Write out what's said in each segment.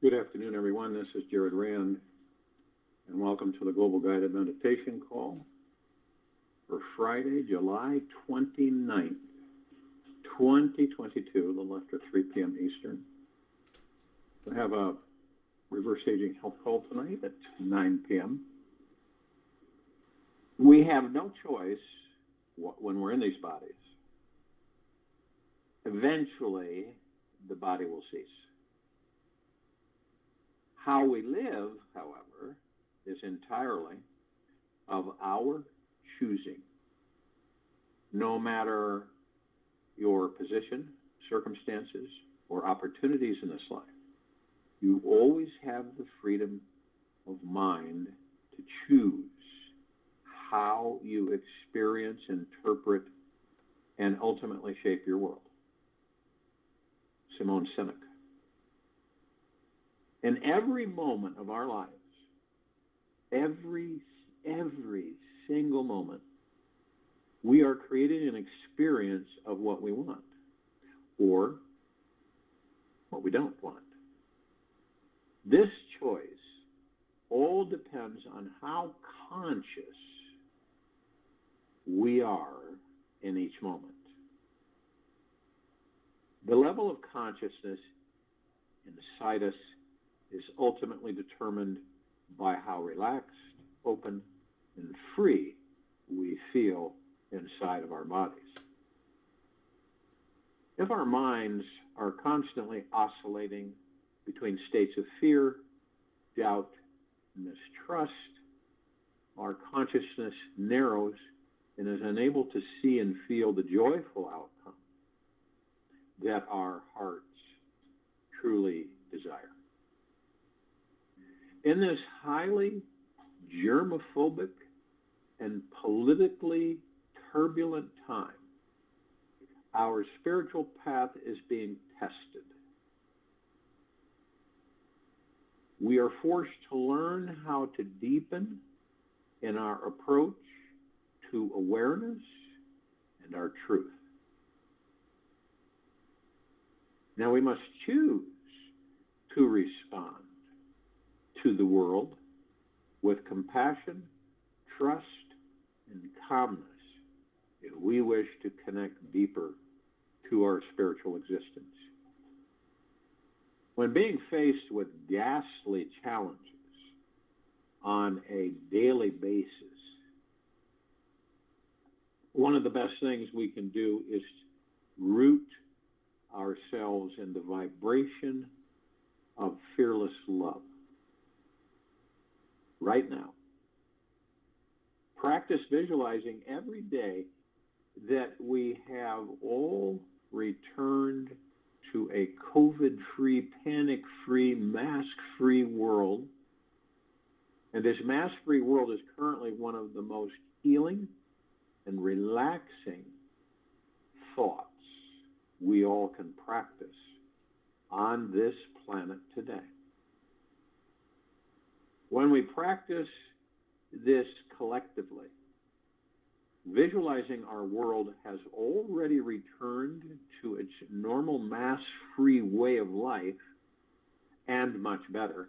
Good afternoon, everyone. This is Jared Rand, and welcome to the Global Guided Meditation Call for Friday, July 29th, 2022, a little after 3 p.m. Eastern. We have a reverse aging health call tonight at 9 p.m. We have no choice when we're in these bodies. Eventually, the body will cease. How we live, however, is entirely of our choosing. No matter your position, circumstances, or opportunities in this life, you always have the freedom of mind to choose how you experience, interpret, and ultimately shape your world. Simone Sinek. In every moment of our lives, every single moment, we are creating an experience of what we want or what we don't want. This choice all depends on how conscious we are in each moment. The level of consciousness inside us is ultimately determined by how relaxed, open, and free we feel inside of our bodies. If our minds are constantly oscillating between states of fear, doubt, and mistrust, our consciousness narrows and is unable to see and feel the joyful outcome that our hearts truly desire. In this highly germophobic and politically turbulent time, our spiritual path is being tested. We are forced to learn how to deepen in our approach to awareness and our truth. Now we must choose to respond to the world with compassion, trust, and calmness if we wish to connect deeper to our spiritual existence. When being faced with ghastly challenges on a daily basis, one of the best things we can do is root ourselves in the vibration of fearless love. Right now, practice visualizing every day that we have all returned to a COVID-free, panic-free, mask-free world. And this mask-free world is currently one of the most healing and relaxing thoughts we all can practice on this planet today. When we practice this collectively, visualizing our world has already returned to its normal mass-free way of life and much better.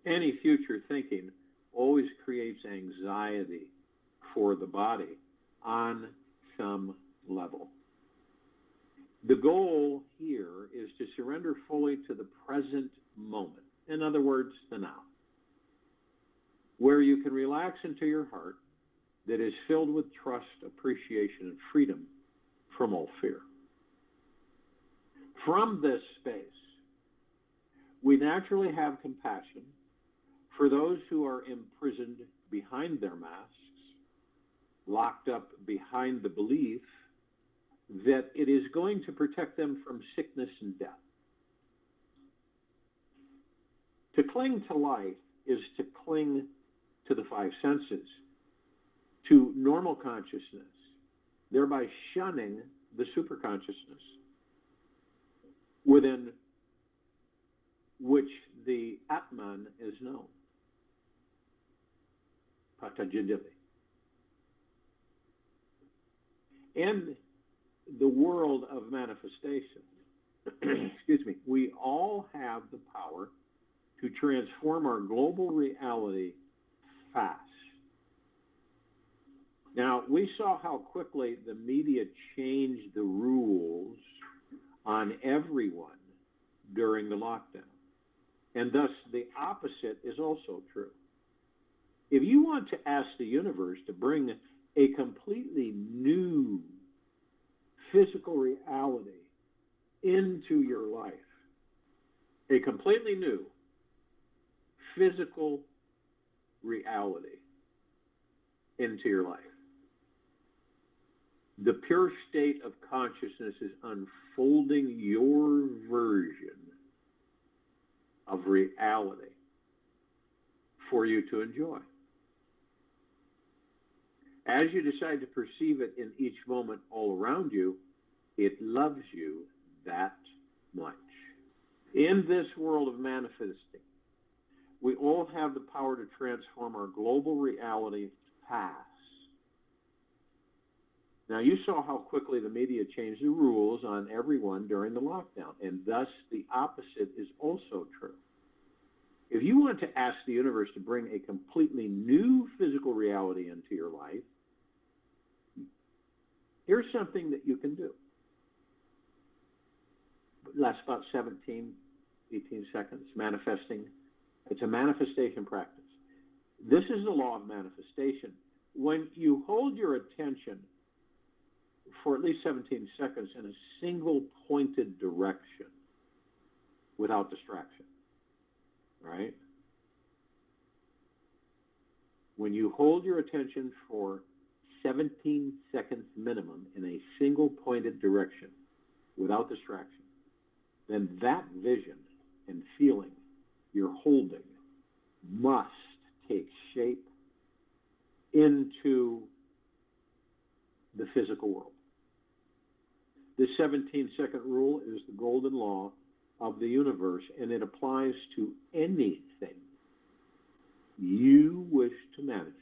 Any future thinking always creates anxiety for the body on some level. The goal here is to surrender fully to the present moment. In other words, the now, where you can relax into your heart that is filled with trust, appreciation, and freedom from all fear. From this space, we naturally have compassion for those who are imprisoned behind their masks, locked up behind the belief that it is going to protect them from sickness and death. To cling to life is to cling to the five senses, to normal consciousness, thereby shunning the superconsciousness within which the Atman is known, Patanjali. In the world of manifestation, excuse me, we all have the power to transform our global reality fast. Now, we saw how quickly the media changed the rules on everyone during the lockdown. And thus, the opposite is also true. If you want to ask the universe to bring a completely new physical reality into your life, a completely new physical reality into your life, the pure state of consciousness is unfolding your version of reality for you to enjoy. As you decide to perceive it in each moment all around you, it loves you that much. In this world of manifesting, we all have the power to transform our global reality fast. Now, you saw how quickly the media changed the rules on everyone during the lockdown, and thus the opposite is also true. If you want to ask the universe to bring a completely new physical reality into your life, here's something that you can do. It lasts about 17, 18 seconds, manifesting. It's a manifestation practice. This is the law of manifestation. When you hold your attention for at least 17 seconds in a single pointed direction without distraction, right? When you hold your attention for 17 seconds minimum in a single pointed direction without distraction, then that vision and feeling you're holding must take shape into the physical world. This 17-second rule is the golden law of the universe, and it applies to anything you wish to manifest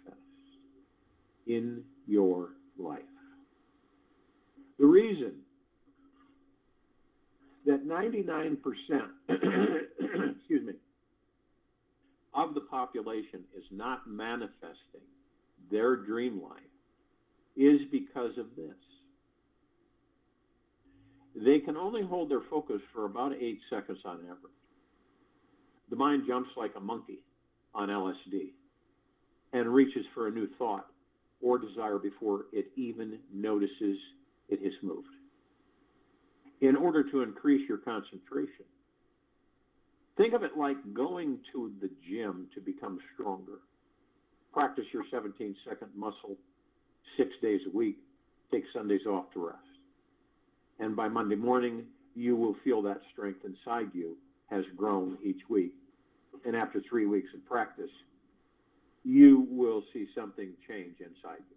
in your life. The reason that 99% excuse me, of the population is not manifesting their dream life is because of this. They can only hold their focus for about 8 seconds on average. The mind jumps like a monkey on LSD and reaches for a new thought or desire before it even notices it has moved. In order to increase your concentration, think of it like going to the gym to become stronger. Practice your 17-second muscle 6 days a week. Take Sundays off to rest. And by Monday morning, you will feel that strength inside you has grown each week. And after 3 weeks of practice, you will see something change inside you.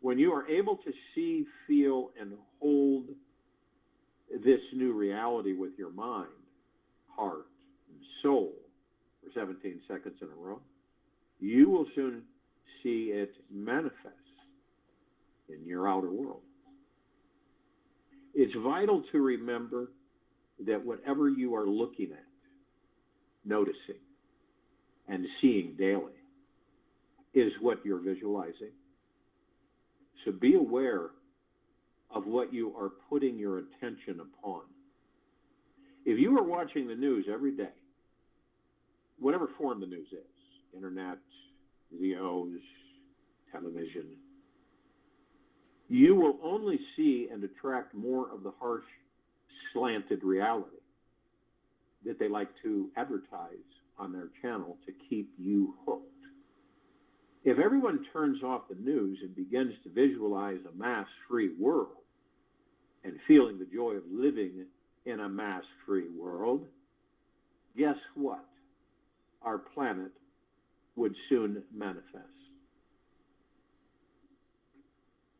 When you are able to see, feel, and hold this new reality with your mind, heart, and soul for 17 seconds in a row, you will soon see it manifest in your outer world. It's vital to remember that whatever you are looking at, noticing, and seeing daily is what you're visualizing. So be aware of what you are putting your attention upon. If you are watching the news every day, whatever form the news is, internet, videos, television, you will only see and attract more of the harsh, slanted reality that they like to advertise on their channel to keep you hooked. If everyone turns off the news and begins to visualize a mass-free world and feeling the joy of living in a mass-free world, guess what? Our planet would soon manifest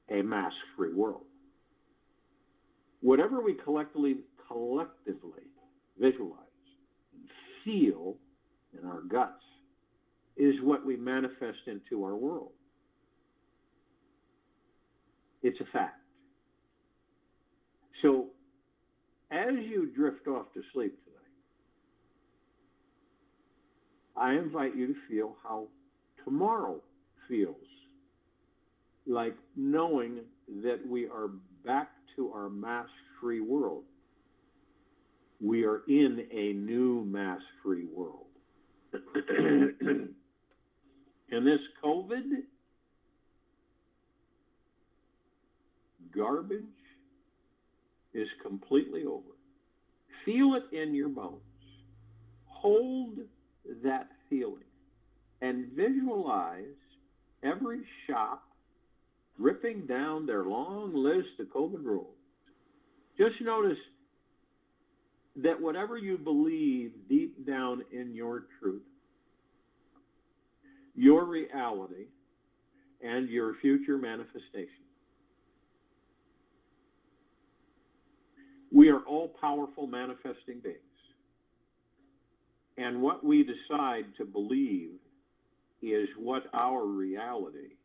a mask-free world. Whatever we collectively visualize and feel in our guts is what we manifest into our world. It's a fact. So As you drift off to sleep tonight, I invite you to feel how tomorrow feels, like knowing that we are back to our mask-free world. We are in a new mask-free world. And this COVID garbage is completely over. Feel it in your bones. Hold that feeling and visualize every shop ripping down their long list of COVID rules. Just notice that whatever you believe deep down in your truth, your reality, and your future manifestation, we are all powerful manifesting beings. And what we decide to believe is what our reality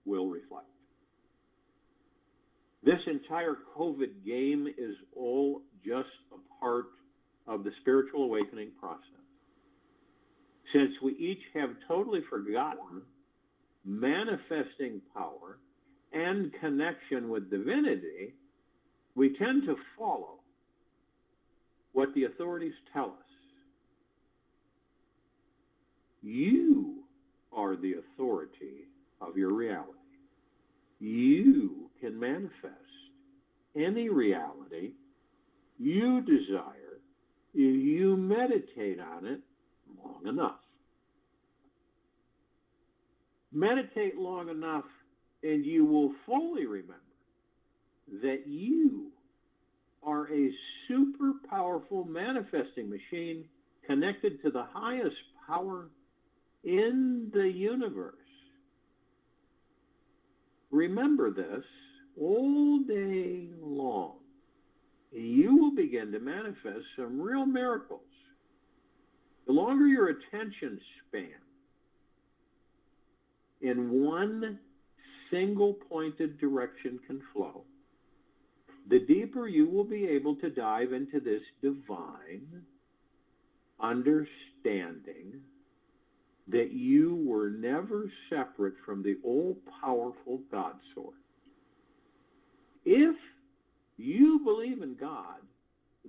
will reflect. This entire COVID game is all just a part of the spiritual awakening process. Since we each have totally forgotten manifesting power and connection with divinity, we tend to follow what the authorities tell us. You are the authority of your reality. You can manifest any reality you desire if you meditate on it long enough. Meditate long enough and you will fully remember that you are a super powerful manifesting machine connected to the highest power in the universe. Remember this all day long. You will begin to manifest some real miracles. The longer your attention span in one single pointed direction can flow, the deeper you will be able to dive into this divine understanding that you were never separate from the all-powerful God source. If you believe in God,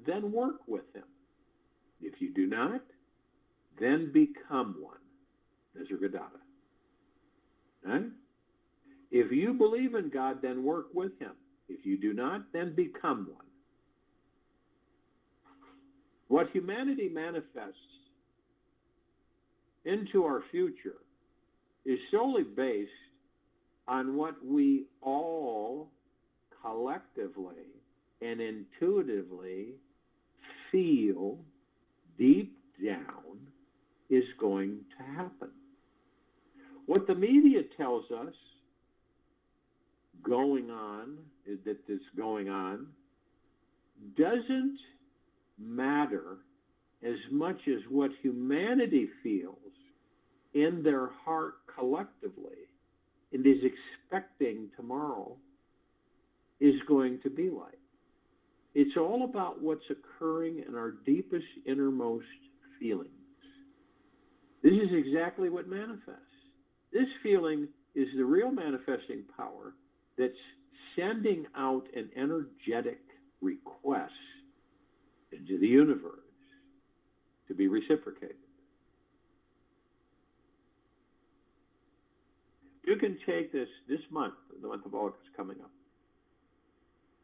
then work with him. If you do not, then become one. Nisargadatta. Right? If you believe in God, then work with him. If you do not, then become one. What humanity manifests into our future is solely based on what we all collectively and intuitively feel deep down is going to happen. What the media tells us going on doesn't matter as much as what humanity feels in their heart collectively and is expecting tomorrow is going to be like. It's all about what's occurring in our deepest, innermost feelings. This is exactly what manifests. This feeling is the real manifesting power that's sending out an energetic request into the universe to be reciprocated. You can take this month, the month of August coming up.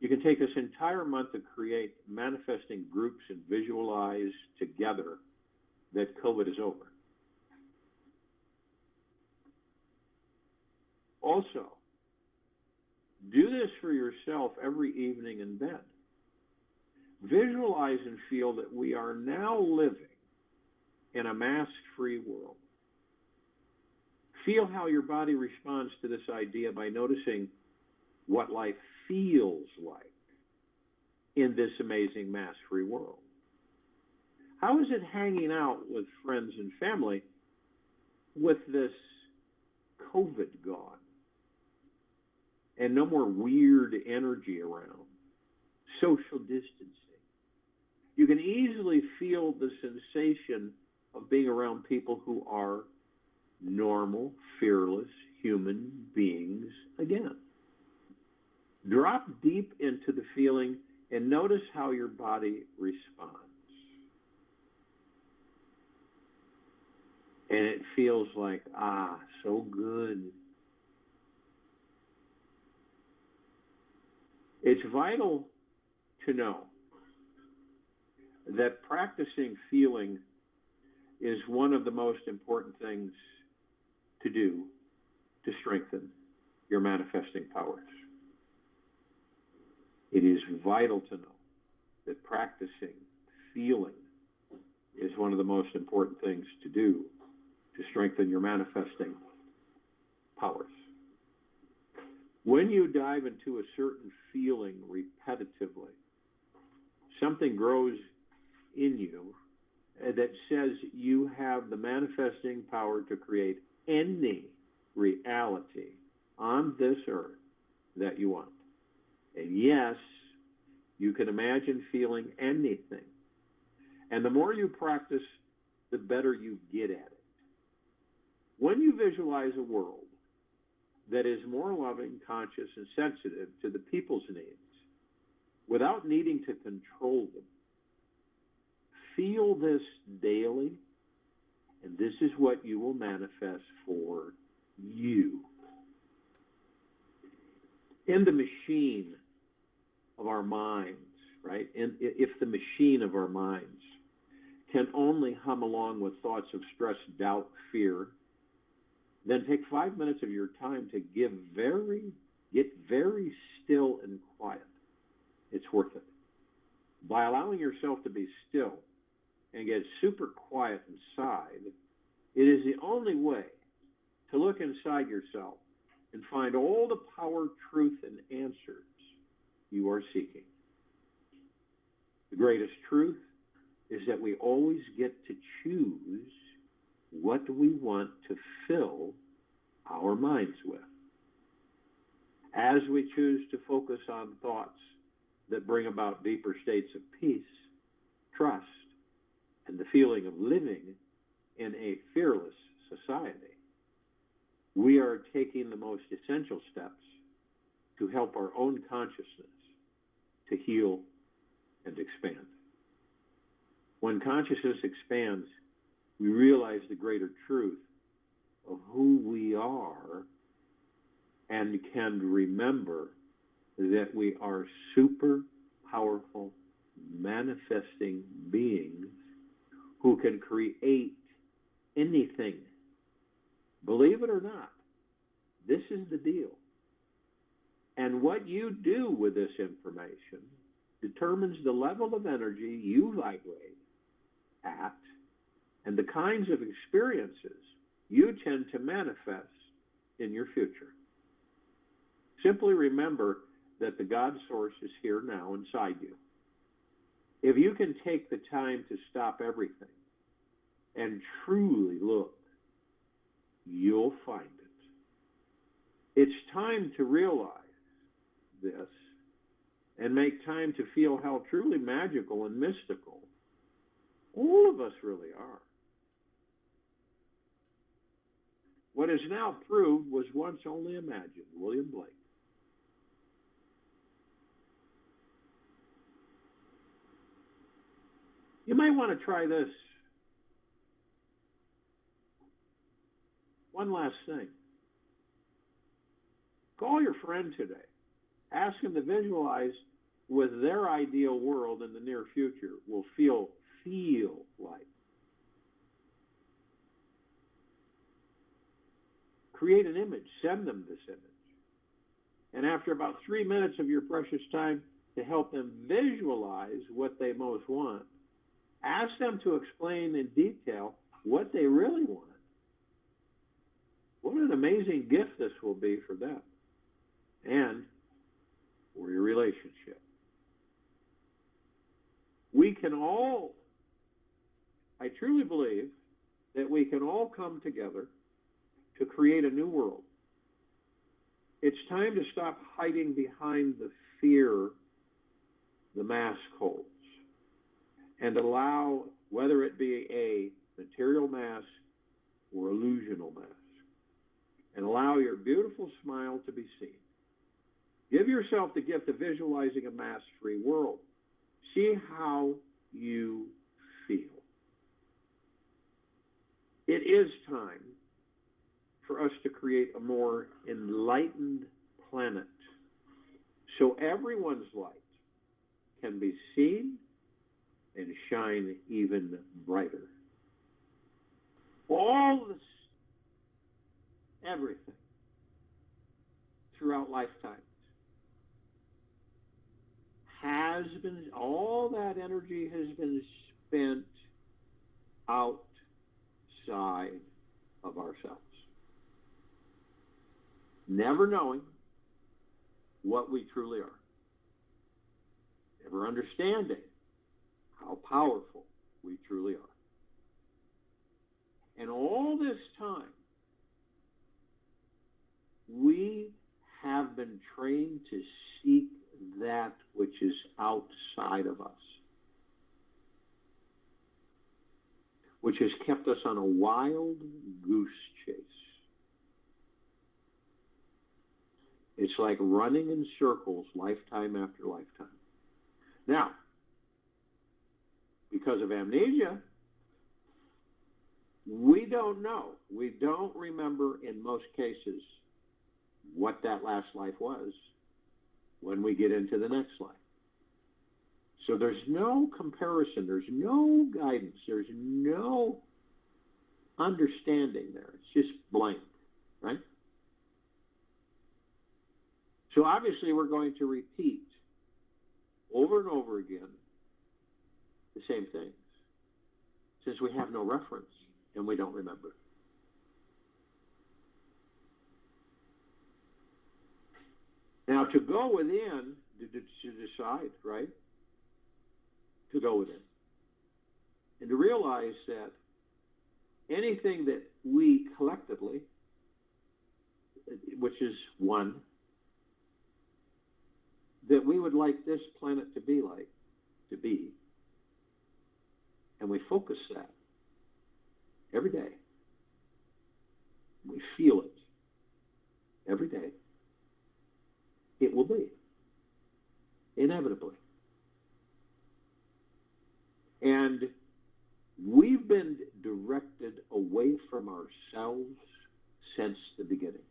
You can take this entire month to create manifesting groups and visualize together that COVID is over. Also, do this for yourself every evening in bed. Visualize and feel that we are now living in a mask-free world. Feel how your body responds to this idea by noticing what life feels like in this amazing mask-free world. How is it hanging out with friends and family with this COVID gone and no more weird energy around, social distancing, You can easily feel the sensation of being around people who are normal, fearless human beings again. Drop deep into the feeling and notice how your body responds. And it feels like, so good. It's vital to know that practicing feeling is one of the most important things to do to strengthen your manifesting powers. It is vital to know that practicing feeling is one of the most important things to do to strengthen your manifesting powers. When you dive into a certain feeling repetitively, something grows in you that says you have the manifesting power to create any reality on this earth that you want. And yes, you can imagine feeling anything. And the more you practice, the better you get at it. When you visualize a world that is more loving, conscious, and sensitive to the people's needs, without needing to control them, feel this daily, and this is what you will manifest for you. In the machine of our minds, right? If the machine of our minds can only hum along with thoughts of stress, doubt, fear, then take 5 minutes of your time to get very still and quiet. It's worth it. By allowing yourself to be still and get super quiet inside, it is the only way to look inside yourself and find all the power, truth, and answers you are seeking. The greatest truth is that we always get to choose what we want to fill our minds with. As we choose to focus on thoughts that bring about deeper states of peace, trust, and the feeling of living in a fearless society, we are taking the most essential steps to help our own consciousness to heal and expand. When consciousness expands, we realize the greater truth of who we are and can remember that we are super powerful, manifesting beings who can create anything. Believe it or not, this is the deal. And what you do with this information determines the level of energy you vibrate at and the kinds of experiences you tend to manifest in your future. Simply remember that the God source is here now inside you. If you can take the time to stop everything and truly look, you'll find it. It's time to realize this and make time to feel how truly magical and mystical all of us really are. What is now proved was once only imagined. William Blake. You might want to try this. One last thing. Call your friend today. Ask him to visualize what their ideal world in the near future will feel like. Create an image. Send them this image. And after about 3 minutes of your precious time to help them visualize what they most want, ask them to explain in detail what they really want. What an amazing gift this will be for them and for your relationship. We can all, I truly believe that we can all come together to create a new world. It's time to stop hiding behind the fear the mask holds and allow, whether it be a material mass or illusional mass, and allow your beautiful smile to be seen. Give yourself the gift of visualizing a mass-free world. See how you feel. It is time for us to create a more enlightened planet so everyone's light can be seen and shine even brighter. All this, everything, throughout lifetimes, all that energy has been spent outside of ourselves, never knowing what we truly are, never understanding how powerful we truly are. And all this time, we have been trained to seek that which is outside of us, which has kept us on a wild goose chase. It's like running in circles lifetime after lifetime. Now, because of amnesia, we don't know. We don't remember in most cases what that last life was when we get into the next life. So there's no comparison. There's no guidance. There's no understanding there. It's just blank, right? So obviously we're going to repeat over and over again the same things since we have no reference and we don't remember. Now, to go within, to decide, right? To go within. And to realize that anything that we collectively, which is one, that we would like this planet to be like, to be, and we focus that every day. We feel it every day. It will be, inevitably. And we've been directed away from ourselves since the beginning.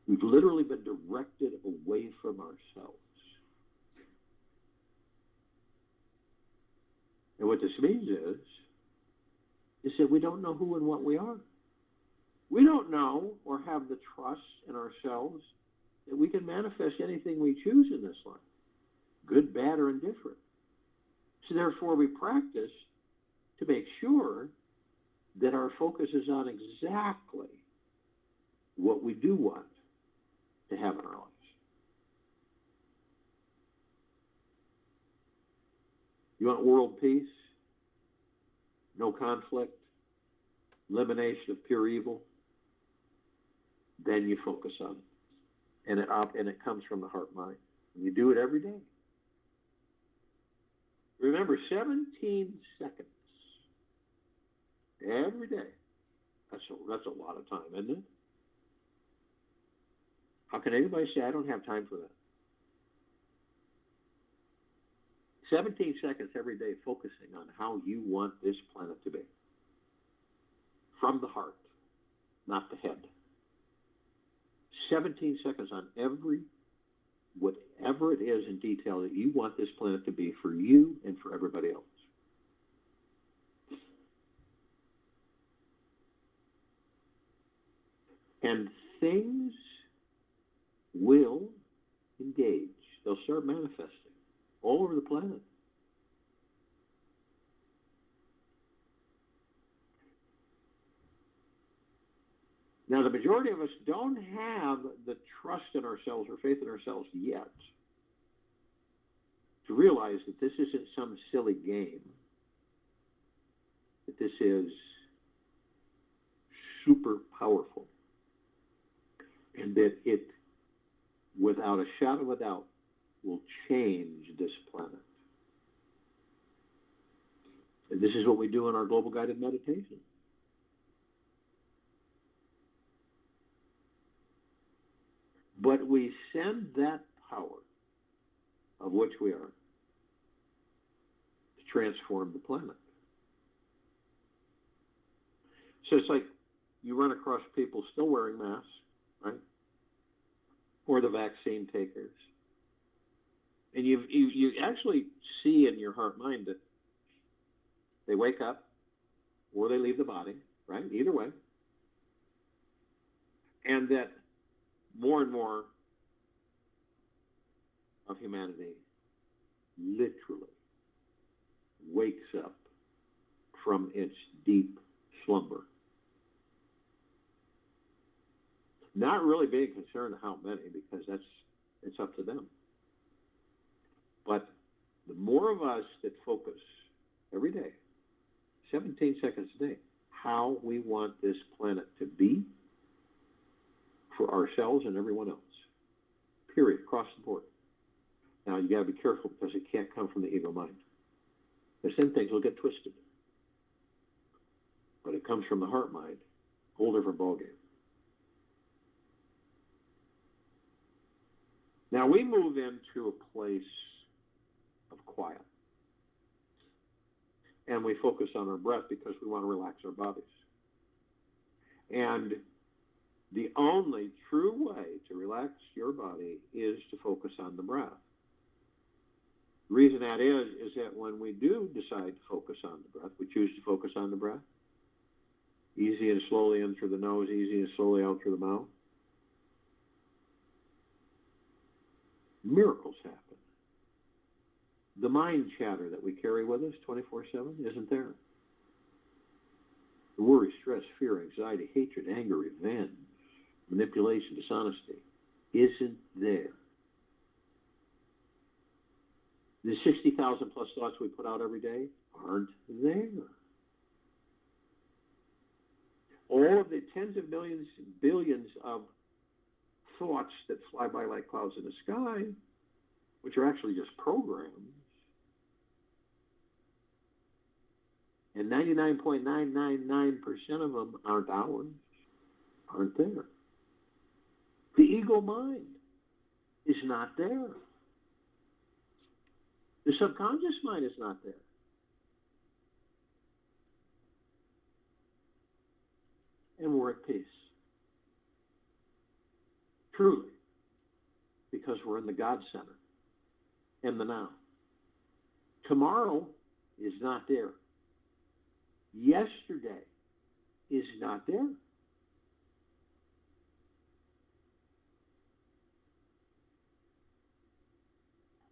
We've literally been directed away from ourselves. And what this means is that we don't know who and what we are. We don't know or have the trust in ourselves that we can manifest anything we choose in this life, good, bad, or indifferent. So therefore we practice to make sure that our focus is on exactly what we do want to have in our lives. You want world peace, no conflict, elimination of pure evil, then you focus on it. And it comes from the heart-mind. And you do it every day. Remember, 17 seconds every day. That's a lot of time, isn't it? How can anybody say, I don't have time for that? 17 seconds every day focusing on how you want this planet to be. From the heart, not the head. 17 seconds on whatever it is in detail that you want this planet to be for you and for everybody else. And things will engage. They'll start manifesting all over the planet. Now, the majority of us don't have the trust in ourselves or faith in ourselves yet to realize that this isn't some silly game, that this is super powerful, and that it, without a shadow of a doubt, will change this planet. And this is what we do in our global guided meditation. But we send that power of which we are to transform the planet. So it's like you run across people still wearing masks, right? Or the vaccine takers. And you actually see in your heart mind that they wake up or they leave the body, right? Either way. And that more and more of humanity literally wakes up from its deep slumber. Not really being concerned how many, because it's up to them. But the more of us that focus every day, 17 seconds a day, how we want this planet to be for ourselves and everyone else. Period. Across the board. Now, you got to be careful because it can't come from the ego mind. Because then things will get twisted. But it comes from the heart mind. Whole different ballgame. Now, we move into a place of quiet. And we focus on our breath because we want to relax our bodies. And the only true way to relax your body is to focus on the breath. The reason that is that when we do decide to focus on the breath, we choose to focus on the breath, easy and slowly in through the nose, easy and slowly out through the mouth, miracles happen. The mind chatter that we carry with us 24/7 isn't there. The worry, stress, fear, anxiety, hatred, anger, revenge, manipulation, dishonesty isn't there. The 60,000 plus thoughts we put out every day aren't there. All of the tens of millions, billions of thoughts that fly by like clouds in the sky, which are actually just programs, and 99.999% of them aren't ours, aren't there. The ego mind is not there. The subconscious mind is not there. And we're at peace. Truly. Because we're in the God Center. In the now. Tomorrow is not there. Yesterday is not there.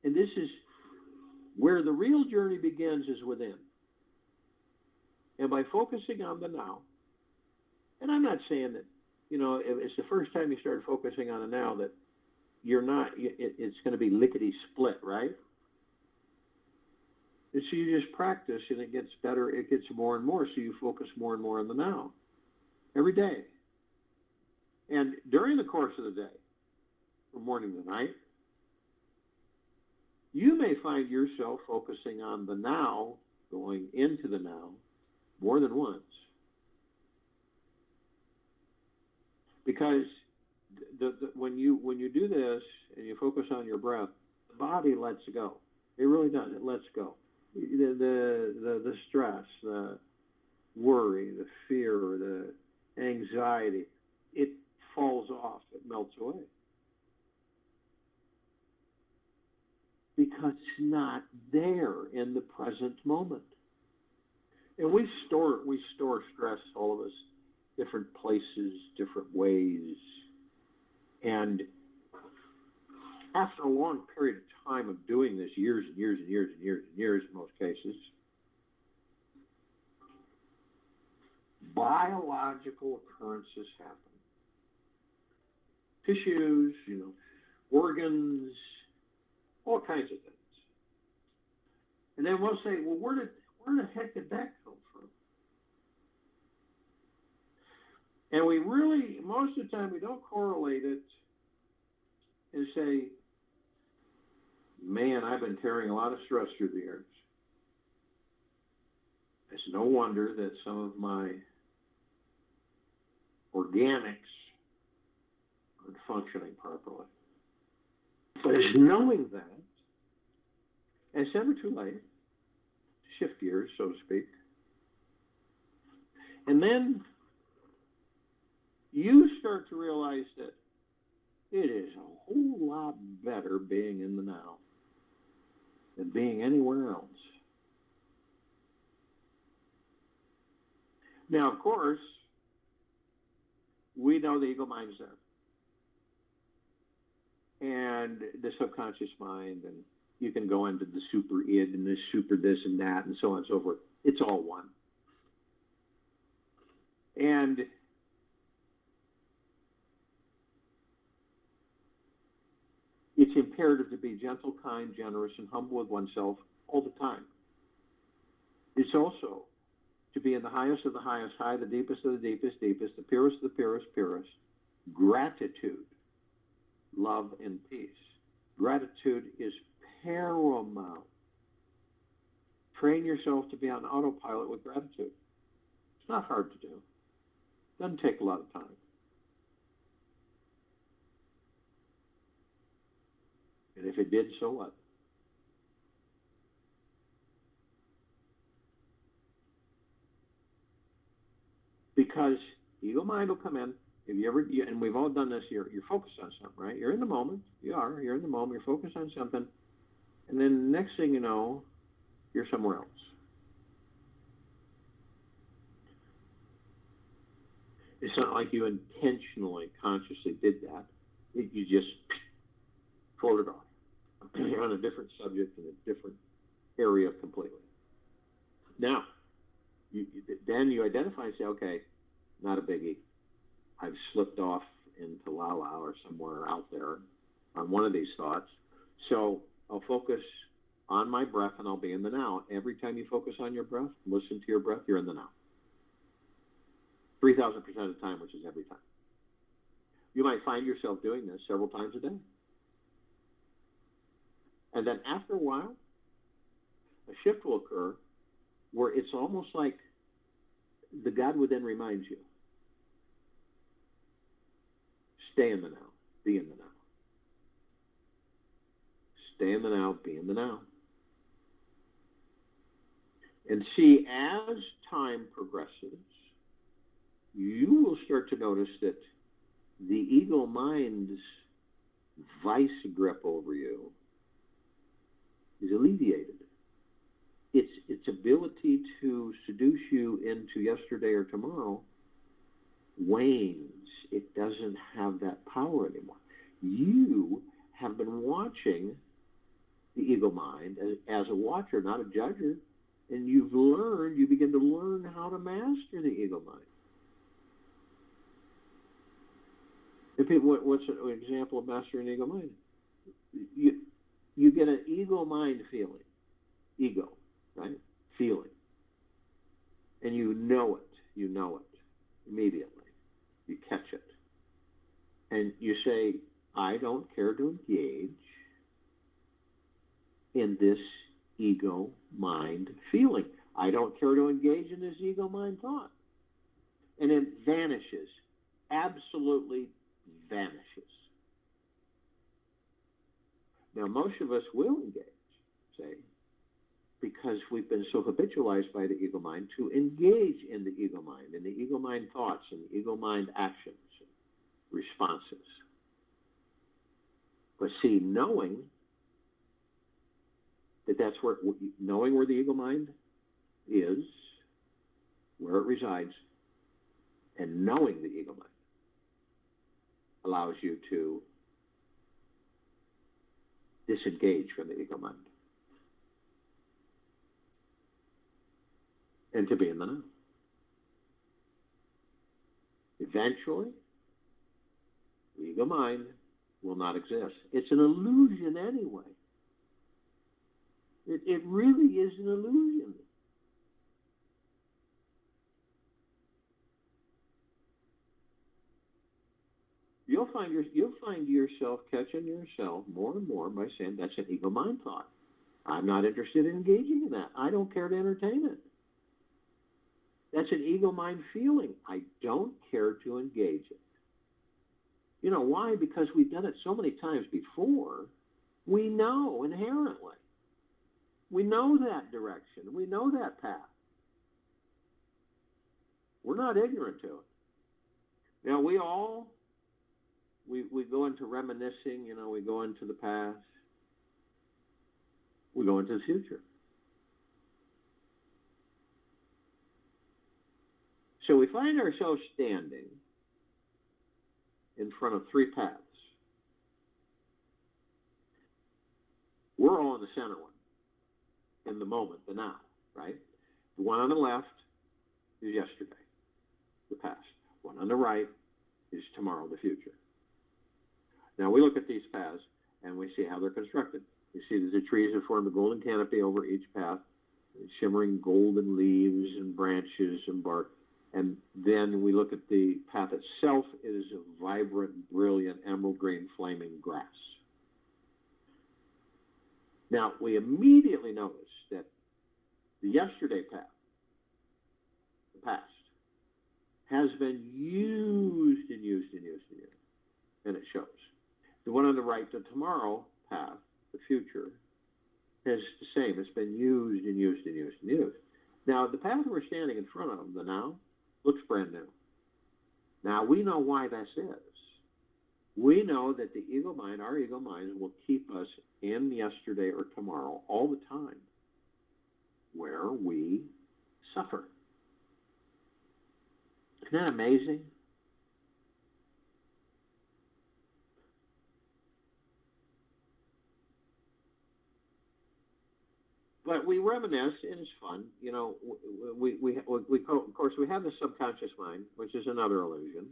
And this is where the real journey begins, is within. And by focusing on the now, and I'm not saying that, if it's the first time you start focusing on the now that you're not, it's going to be lickety split, right? And so you just practice and it gets better, it gets more and more, so you focus more and more on the now. Every day. And during the course of the day, from morning to night, you may find yourself focusing on the now, going into the now, more than once. Because when you do this and you focus on your breath, the body lets go. It really does. It lets go. The stress, the worry, the fear, the anxiety, it falls off. It melts away. Because it's not there in the present moment. And we store stress, all of us, different places, different ways. And after a long period of time of doing this, years and years and years and years and years in most cases, biological occurrences happen. Tissues, organs, all kinds of things. And then we'll say, well, where the heck did that come from? And we really, most of the time, we don't correlate it and say, man, I've been carrying a lot of stress through the years. It's no wonder that some of my organics aren't functioning properly. But it's knowing that, and it's never too late to shift gears, so to speak. And then you start to realize that it is a whole lot better being in the now than being anywhere else. Now, of course, we know the ego mind's there. And the subconscious mind, and you can go into the super id and the super this and that and so on and so forth. It's all one. And it's imperative to be gentle, kind, generous, and humble with oneself all the time. It's also to be in the highest of the highest high, the deepest of the deepest deepest, the purest of the purest purest, gratitude, love, and peace. Gratitude is paramount. Train yourself to be on autopilot with gratitude. It's not hard to do. It doesn't take a lot of time. And if it did, so what? Because ego mind will come in. If you ever, and we've all done this, you're focused on something, right? You're in the moment. You're in the moment. You're focused on something. And then next thing you know, you're somewhere else. It's not like you intentionally, consciously did that. You just floated off. You're on a different subject in a different area completely. Now, then you identify and say, okay, not a biggie. I've slipped off into la-la or somewhere out there on one of these thoughts. So I'll focus on my breath and I'll be in the now. Every time you focus on your breath, listen to your breath, you're in the now. 3,000% of the time, which is every time. You might find yourself doing this several times a day. And then after a while, a shift will occur where it's almost like the God would then remind you, stay in the now, be in the now. Stay in the now, be in the now. And see, as time progresses, you will start to notice that the ego mind's vice grip over you is alleviated. Its ability to seduce you into yesterday or tomorrow wanes. It doesn't have that power anymore. You have been watching the ego mind as a watcher, not a judger, and you begin to learn how to master the ego mind. What's an example of mastering the ego mind? You get an ego mind feeling, ego, right? Feeling. And you know it immediately. You catch it. And you say, I don't care to engage in this ego mind feeling. I don't care to engage in this ego mind thought. And it vanishes. Absolutely vanishes. Now, most of us will engage, say, because we've been so habitualized by the ego mind to engage in the ego mind, and the ego mind thoughts, and the ego mind actions, and responses. But see, knowing where the ego mind is, where it resides, and knowing the ego mind allows you to disengage from the ego mind and to be in the now. Eventually, the ego mind will not exist. It's an illusion anyway. It really is an illusion. You'll find yourself catching yourself more and more by saying, that's an ego mind thought. I'm not interested in engaging in that. I don't care to entertain it. That's an ego mind feeling. I don't care to engage it. You know why? Because we've done it so many times before. We know inherently. We know that direction. We know that path. We're not ignorant to it. Now, we go into reminiscing, we go into the past. We go into the future. So we find ourselves standing in front of three paths. We're all in the center one, in the moment, the now, right? The one on the left is yesterday, the past. One on the right is tomorrow, the future. Now we look at these paths and we see how they're constructed. You see that the trees have formed a golden canopy over each path, shimmering golden leaves and branches and bark. And then we look at the path itself. It is a vibrant, brilliant, emerald green, flaming grass. Now, we immediately notice that the yesterday path, the past, has been used and used and used and used, and it shows. The one on the right, the tomorrow path, the future, is the same. It's been used and used and used and used. Now, the path we're standing in front of, the now, looks brand new. Now, we know why this is. We know that the ego mind, our ego minds, will keep us in yesterday or tomorrow all the time, where we suffer. Isn't that amazing? But we reminisce, and it's fun. Of course, we have the subconscious mind, which is another illusion,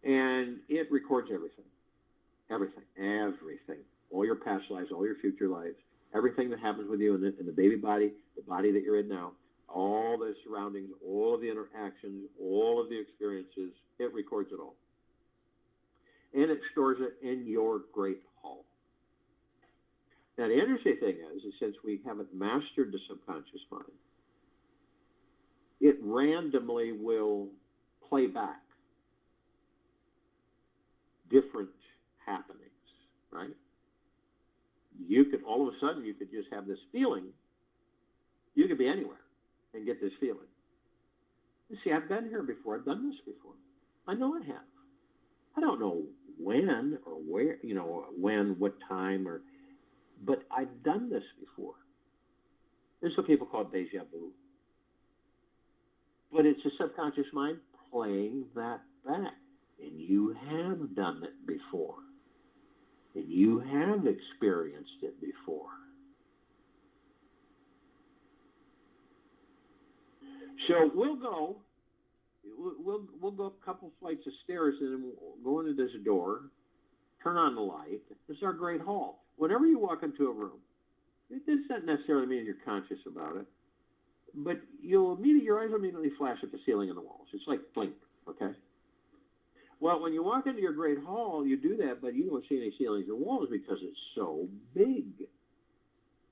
and it records everything, all your past lives, all your future lives, everything that happens with you in the baby body, the body that you're in now, all the surroundings, all of the interactions, all of the experiences. It records it all, and it stores it in your great hall. Now, the interesting thing is since we haven't mastered the subconscious mind, it randomly will play back different happenings, right? All of a sudden, you could just have this feeling. You could be anywhere and get this feeling. You see, I've been here before. I've done this before. I know I have. I don't know when or where, what time but I've done this before. This is what people call deja vu. But it's the subconscious mind playing that back. And you have done it before. And you have experienced it before. So we'll go a couple flights of stairs and then we'll go into this door, turn on the light. This is our great hall. Whenever you walk into a room, it doesn't necessarily mean you're conscious about it, but your eyes will immediately flash at the ceiling and the walls. It's like blink, okay? Well, when you walk into your great hall, you do that, but you don't see any ceilings or walls because it's so big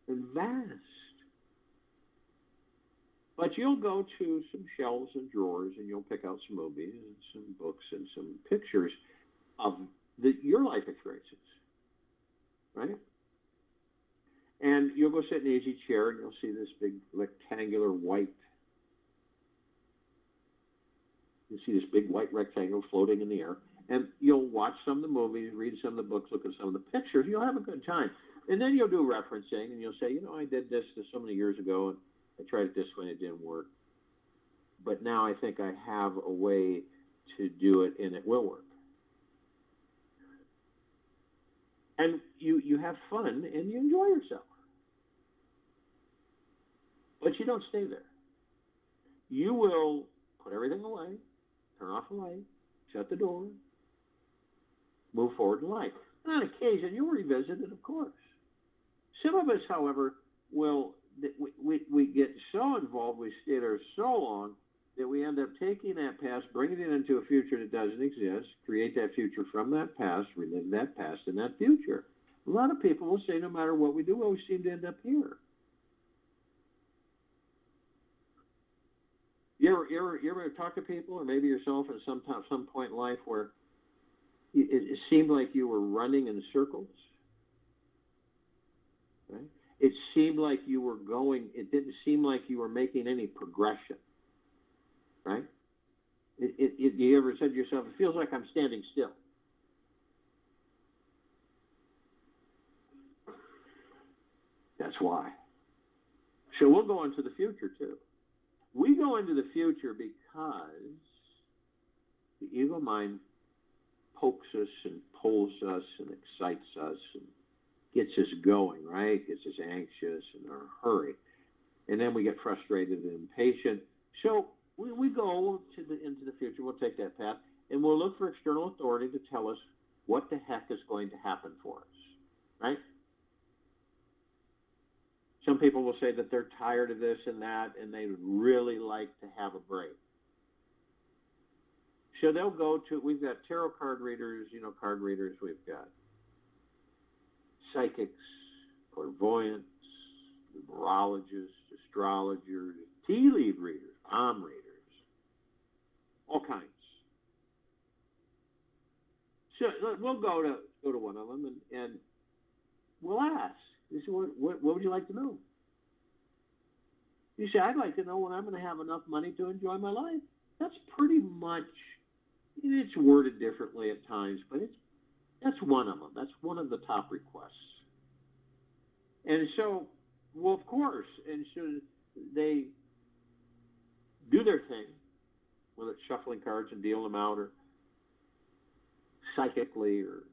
and vast. But you'll go to some shelves and drawers, and you'll pick out some movies and some books and some pictures of your life experiences. Right? And you'll go sit in an easy chair and you'll see this big rectangular white. You see this big white rectangle floating in the air. And you'll watch some of the movies, read some of the books, look at some of the pictures. You'll have a good time. And then you'll do referencing and you'll say, I did this so many years ago and I tried it this way and it didn't work. But now I think I have a way to do it and it will work. And you have fun and you enjoy yourself. But you don't stay there. You will put everything away, turn off the light, shut the door, move forward in life. And on occasion, you'll revisit it, of course. Some of us, however, we get so involved, we stay there so long, that we end up taking that past, bringing it into a future that doesn't exist, create that future from that past, relive that past and that future. A lot of people will say no matter what we do, we always seem to end up here. You ever talk to people, or maybe yourself at some point in life, where it seemed like you were running in circles, right? It seemed like you were going. It didn't seem like you were making any progression, right? You ever said to yourself, "It feels like I'm standing still"? That's why. So we'll go into the future too. We go into the future because the ego mind pokes us and pulls us and excites us and gets us going, right? Gets us anxious and in a hurry. And then we get frustrated and impatient. So we go into the future. We'll take that path, and we'll look for external authority to tell us what the heck is going to happen for us, right? Some people will say that they're tired of this and that, and they would really like to have a break. So they'll go to, we've got tarot card readers, card readers, we've got psychics, clairvoyants, numerologists, astrologers, tea leaf readers, palm readers, all kinds. So we'll go to one of them and we'll ask. You say, what would you like to know? You say, I'd like to know when I'm going to have enough money to enjoy my life. That's pretty much, it's worded differently at times, but that's one of them. That's one of the top requests. And so, well, of course, and so they do their thing, whether it's shuffling cards and dealing them out, or psychically, or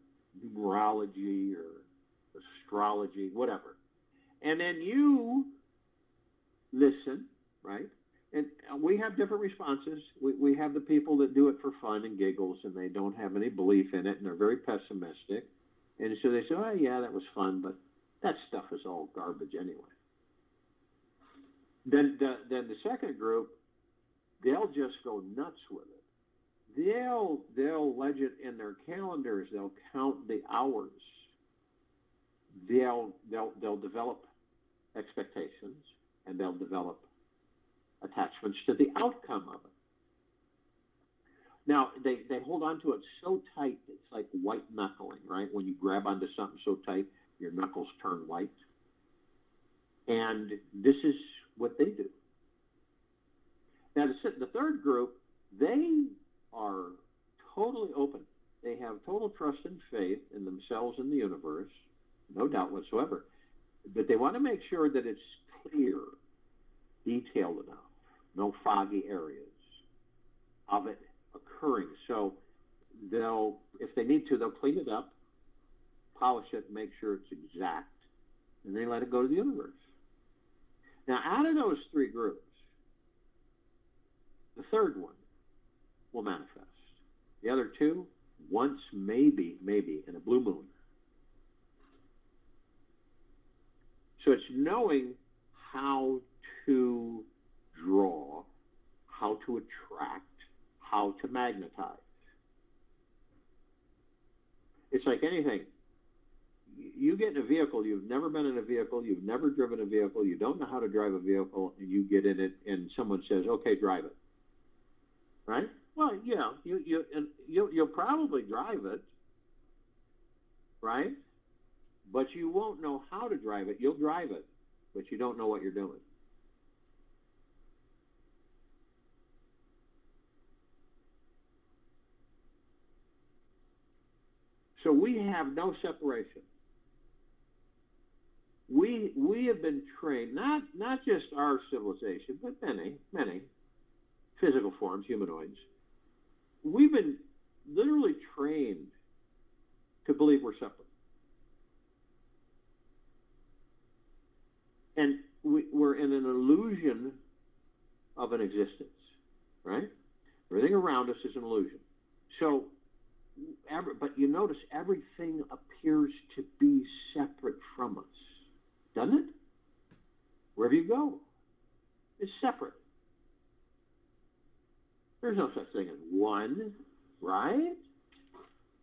numerology, or astrology, whatever. And then you listen, right? And we have different responses. We have the people that do it for fun and giggles, and they don't have any belief in it, and they're very pessimistic. And so they say, oh, yeah, that was fun, but that stuff is all garbage anyway. Then the second group, they'll just go nuts with it. They'll legend in their calendars. They'll count the hours. They'll develop expectations, and they'll develop attachments to the outcome of it. Now, they hold on to it so tight, it's like white knuckling, right? When you grab onto something so tight, your knuckles turn white. And this is what they do. Now, the third group, they are totally open. They have total trust and faith in themselves and the universe, no doubt whatsoever. But they want to make sure that it's clear, detailed enough, no foggy areas of it occurring. So if they need to, they'll clean it up, polish it, make sure it's exact, and they let it go to the universe. Now, out of those three groups, the third one will manifest. The other two, once, maybe in a blue moon. So it's knowing how to draw, how to attract, how to magnetize. It's like anything. You get in a vehicle, you've never been in a vehicle, you've never driven a vehicle, you don't know how to drive a vehicle, and you get in it, and someone says, okay, drive it. Right? Well, yeah, you'll probably drive it, right? But you won't know how to drive it. You'll drive it, but you don't know what you're doing. So we have no separation. We have been trained, not just our civilization, but many physical forms, humanoids. We've been literally trained to believe we're separate. And we're in an illusion of an existence, right? Everything around us is an illusion. So, but you notice everything appears to be separate from us, doesn't it? Wherever you go, it's separate. There's no such thing as one, right?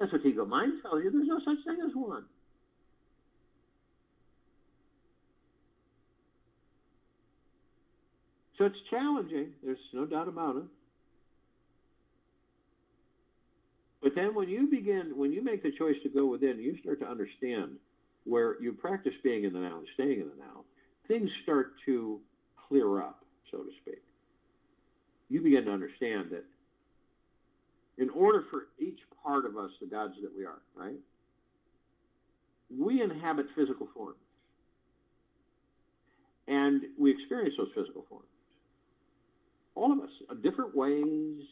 That's what ego mind tells you. There's no such thing as one. So it's challenging. There's no doubt about it. But then when you make the choice to go within, you start to understand where you practice being in the now and staying in the now, things start to clear up, so to speak. You begin to understand that in order for each part of us, the gods that we are, right? We inhabit physical forms. And we experience those physical forms. All of us, different ways,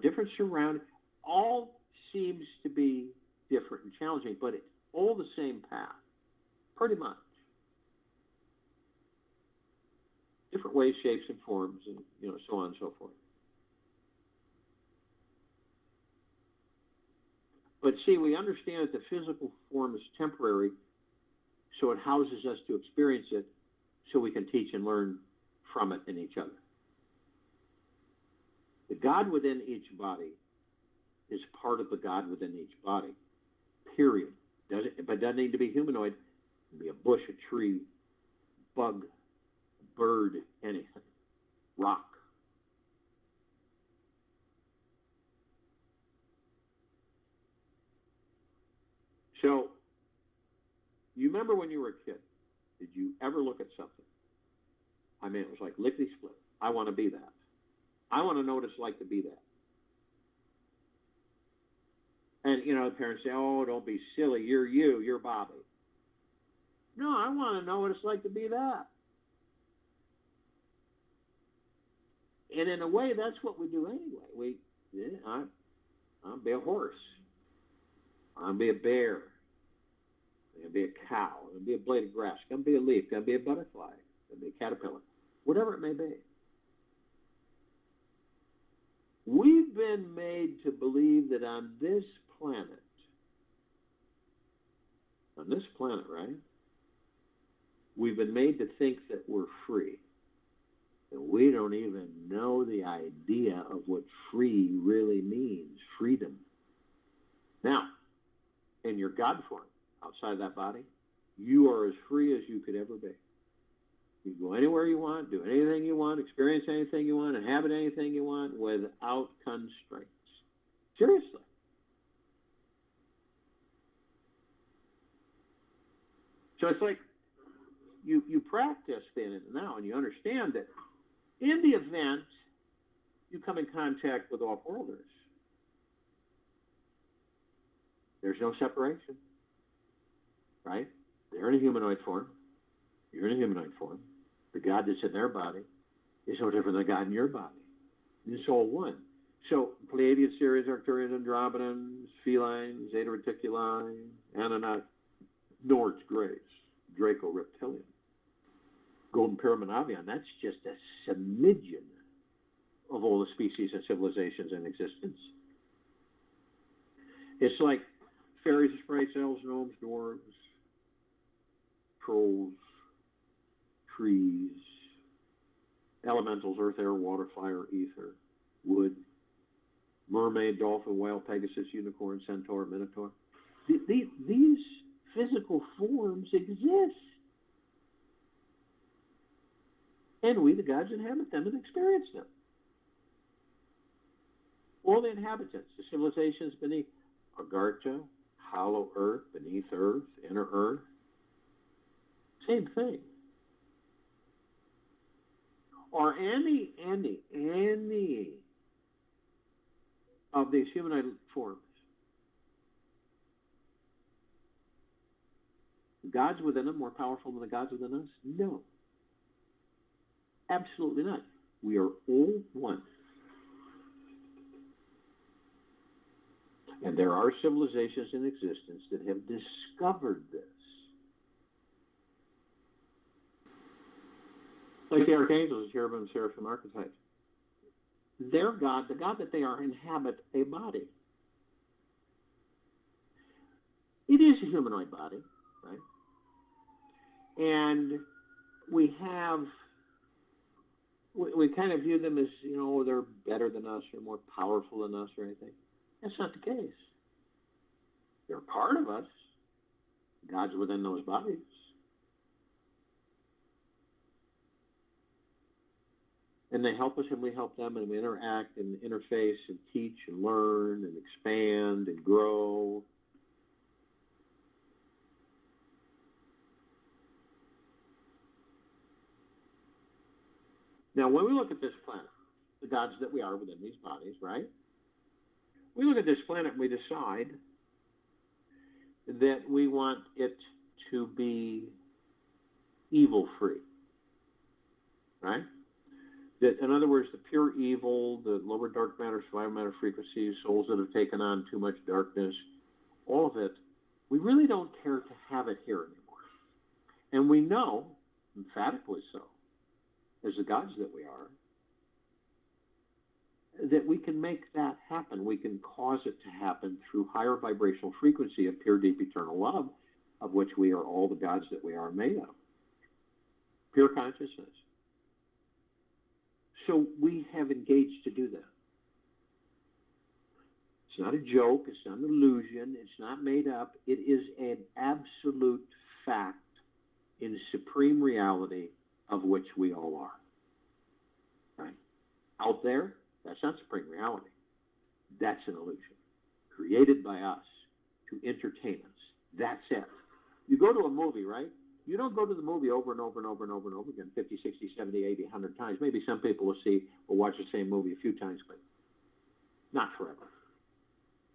different surroundings. All seems to be different and challenging, but it's all the same path, pretty much. Different ways, shapes, and forms, and so on and so forth. But see, we understand that the physical form is temporary, so it houses us to experience it, so we can teach and learn from it in each other. The God within each body is part of the God within each body, period. But it doesn't need to be humanoid. It can be a bush, a tree, bug, bird, anything, rock. So, you remember when you were a kid, did you ever look at something? I mean, it was like lickety-split. I want to be that. I want to know what it's like to be that. And, the parents say, oh, don't be silly. You're Bobby. No, I want to know what it's like to be that. And in a way, that's what we do anyway. I'll be a horse. I'll be a bear. I'll be a cow. I'll be a blade of grass. I'll be a leaf. I'll be a butterfly. I'll be a caterpillar. Whatever it may be. We've been made to believe that on this planet, right, we've been made to think that we're free. And we don't even know the idea of what free really means, freedom. Now, in your God form, outside that body, you are as free as you could ever be. You can go anywhere you want, do anything you want, experience anything you want, inhabit anything you want without constraints. Seriously. So it's like you practice being in the now, and you understand that in the event you come in contact with off-worlders, there's no separation, right? They're in a humanoid form. You're in a humanoid form. The God that's in their body is no different than the God in your body. It's all one. So Pleiadians, Sirians, Arcturians, Andromedans, Felines, Zeta Reticuli, Anunnaki, Nords, Greys, Draco Reptilian, Golden Pyramid Avian, that's just a smidgen of all the species and civilizations in existence. It's like fairies, sprites, elves, gnomes, dwarves, trolls, trees, elementals, earth, air, water, fire, ether, wood, mermaid, dolphin, whale, pegasus, unicorn, centaur, minotaur. These physical forms exist. And we, the gods, inhabit them and experience them. All the inhabitants, the civilizations beneath, Agartha, hollow earth, beneath earth, inner earth, same thing. Or any of these humanoid forms. The gods within them more powerful than the gods within us? No. Absolutely not. We are all one. And there are civilizations in existence that have discovered this. Like the archangels, cherubim, seraphim, archetypes. Their God, the God that they are, inhabit a body. It is a humanoid body, right? And we kind of view them as, they're better than us or more powerful than us or anything. That's not the case. They're part of us. God's within those bodies. And they help us and we help them, and we interact and interface and teach and learn and expand and grow. Now, when we look at this planet, the gods that we are within these bodies, right? We look at this planet and we decide that we want it to be evil-free, right? That, in other words, the pure evil, the lower dark matter, survival matter frequencies, souls that have taken on too much darkness, all of it, we really don't care to have it here anymore. And we know, emphatically so, as the gods that we are, that we can make that happen. We can cause it to happen through higher vibrational frequency of pure, deep, eternal love, of which we are all the gods that we are made of. Pure consciousness. So we have engaged to do that. It's not a joke. It's not an illusion. It's not made up. It is an absolute fact in supreme reality of which we all are. Right? Out there, that's not supreme reality. That's an illusion created by us to entertain us. That's it. You go to a movie, right? You don't go to the movie over and over and over and over and over again, 50, 60, 70, 80, 100 times. Maybe some people will watch the same movie a few times, but not forever.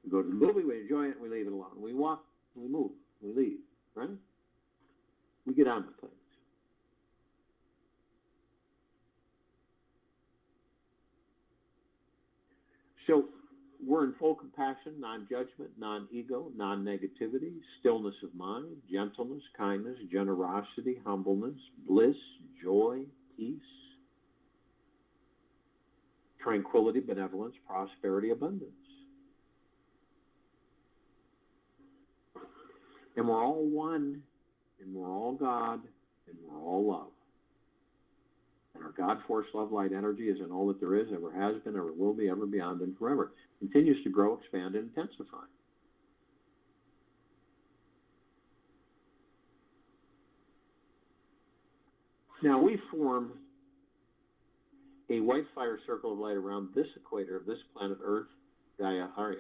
We go to the movie, we enjoy it, and we leave it alone. We walk, we move, we leave, right? We get on with things. So we're in full compassion, non-judgment, non-ego, non-negativity, stillness of mind, gentleness, kindness, generosity, humbleness, bliss, joy, peace, tranquility, benevolence, prosperity, abundance. And we're all one, and we're all God, and we're all love. And our God, force, love, light, energy is in all that there is, ever has been, ever will be, ever beyond, and forever. Continues to grow, expand, and intensify. Now we form a white fire circle of light around this equator of this planet Earth, Gaia Arya.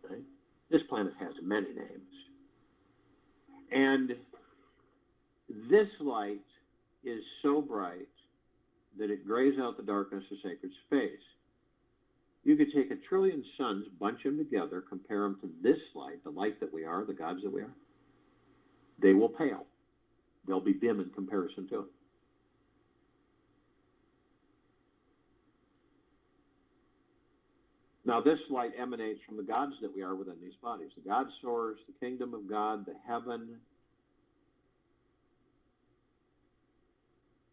Right? This planet has many names. And this light is so bright that it grays out the darkness of sacred space. You could take 1 trillion suns, bunch them together, compare them to this light, the light that we are, the gods that we are. They will pale. They'll be dim in comparison to it. Now, this light emanates from the gods that we are within these bodies. The God source, the kingdom of God, the heaven,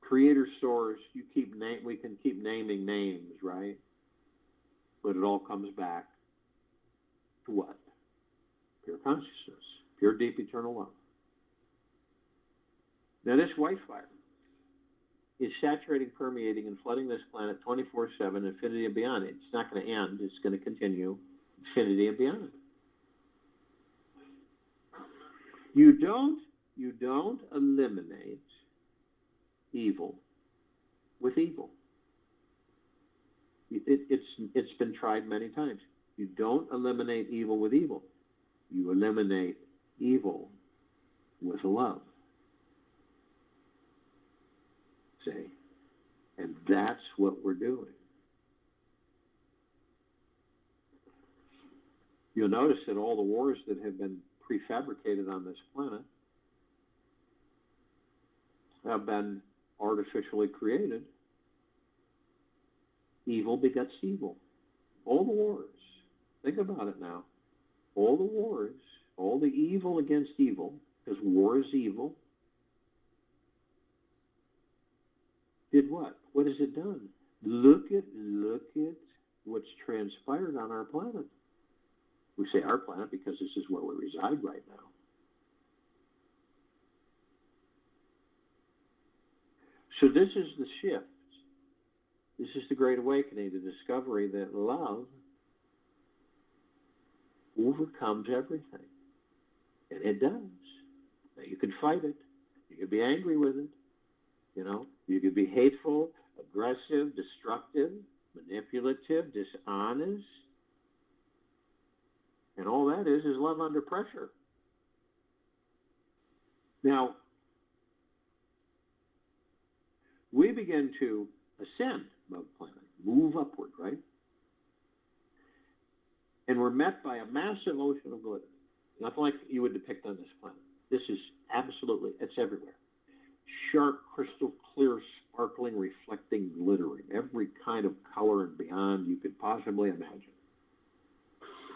creator source. We can keep naming names, right? But it all comes back to what? Pure consciousness, pure, deep, eternal love. Now, this white fire is saturating, permeating, and flooding this planet 24/7, infinity and beyond. It's not going to end. It's going to continue infinity and beyond. You don't eliminate evil with evil. It's been tried many times. You don't eliminate evil with evil. You eliminate evil with love. See? And that's what we're doing. You'll notice that all the wars that have been prefabricated on this planet have been artificially created. Evil begets evil. All the wars. Think about it now. All the wars, all the evil against evil, because war is evil, did what? What has it done? Look at what's transpired on our planet. We say our planet because this is where we reside right now. So this is the shift. This is the Great Awakening, the discovery that love overcomes everything. And it does. Now, you can fight it. You can be angry with it. You know, you could be hateful. aggressive, destructive, manipulative, dishonest. And all that is love under pressure. Now, we begin to ascend above the planet, move upward, right? And we're met by a massive ocean of glitter. Nothing like you would depict on this planet. This is absolutely, it's everywhere. Sharp, crystal clear, sparkling, reflecting, glittering. Every kind of color and beyond you could possibly imagine.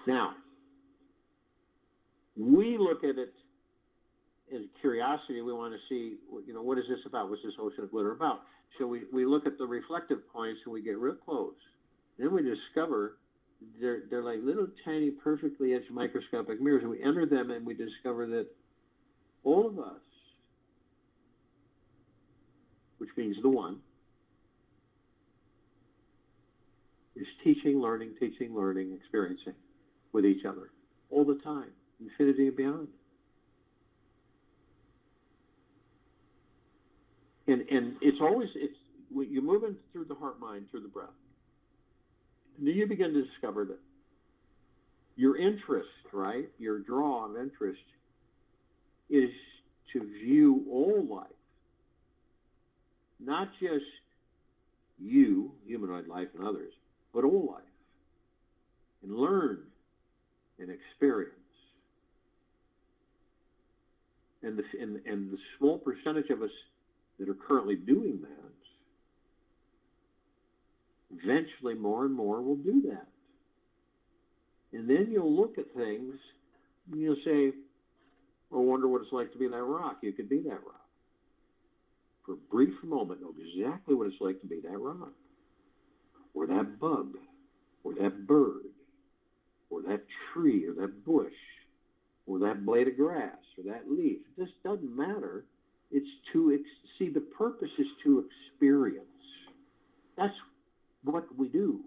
Now, we look at it as curiosity. We want to see, what is this about? What's this ocean of glitter about? So we look at the reflective points and we get real close. Then we discover they're like little tiny, perfectly etched microscopic mirrors. And we enter them and we discover that all of us, which means the one, is teaching, learning, experiencing with each other all the time, infinity and beyond. And it's you move in through the heart mind, through the breath. And then you begin to discover that your interest, right, your draw of interest is to view all life, not just you, humanoid life, and others, but all life, and learn and experience. And the small percentage of us that are currently doing that, eventually more and more will do that. And then you'll look at things and you'll say, I wonder what it's like to be that rock. You could be that rock. For a brief moment, know exactly what it's like to be that rock. Or that bug. Or that bird. Or that tree. Or that bush. Or that blade of grass. Or that leaf. This doesn't matter. It's see, the purpose is to experience. That's what we do.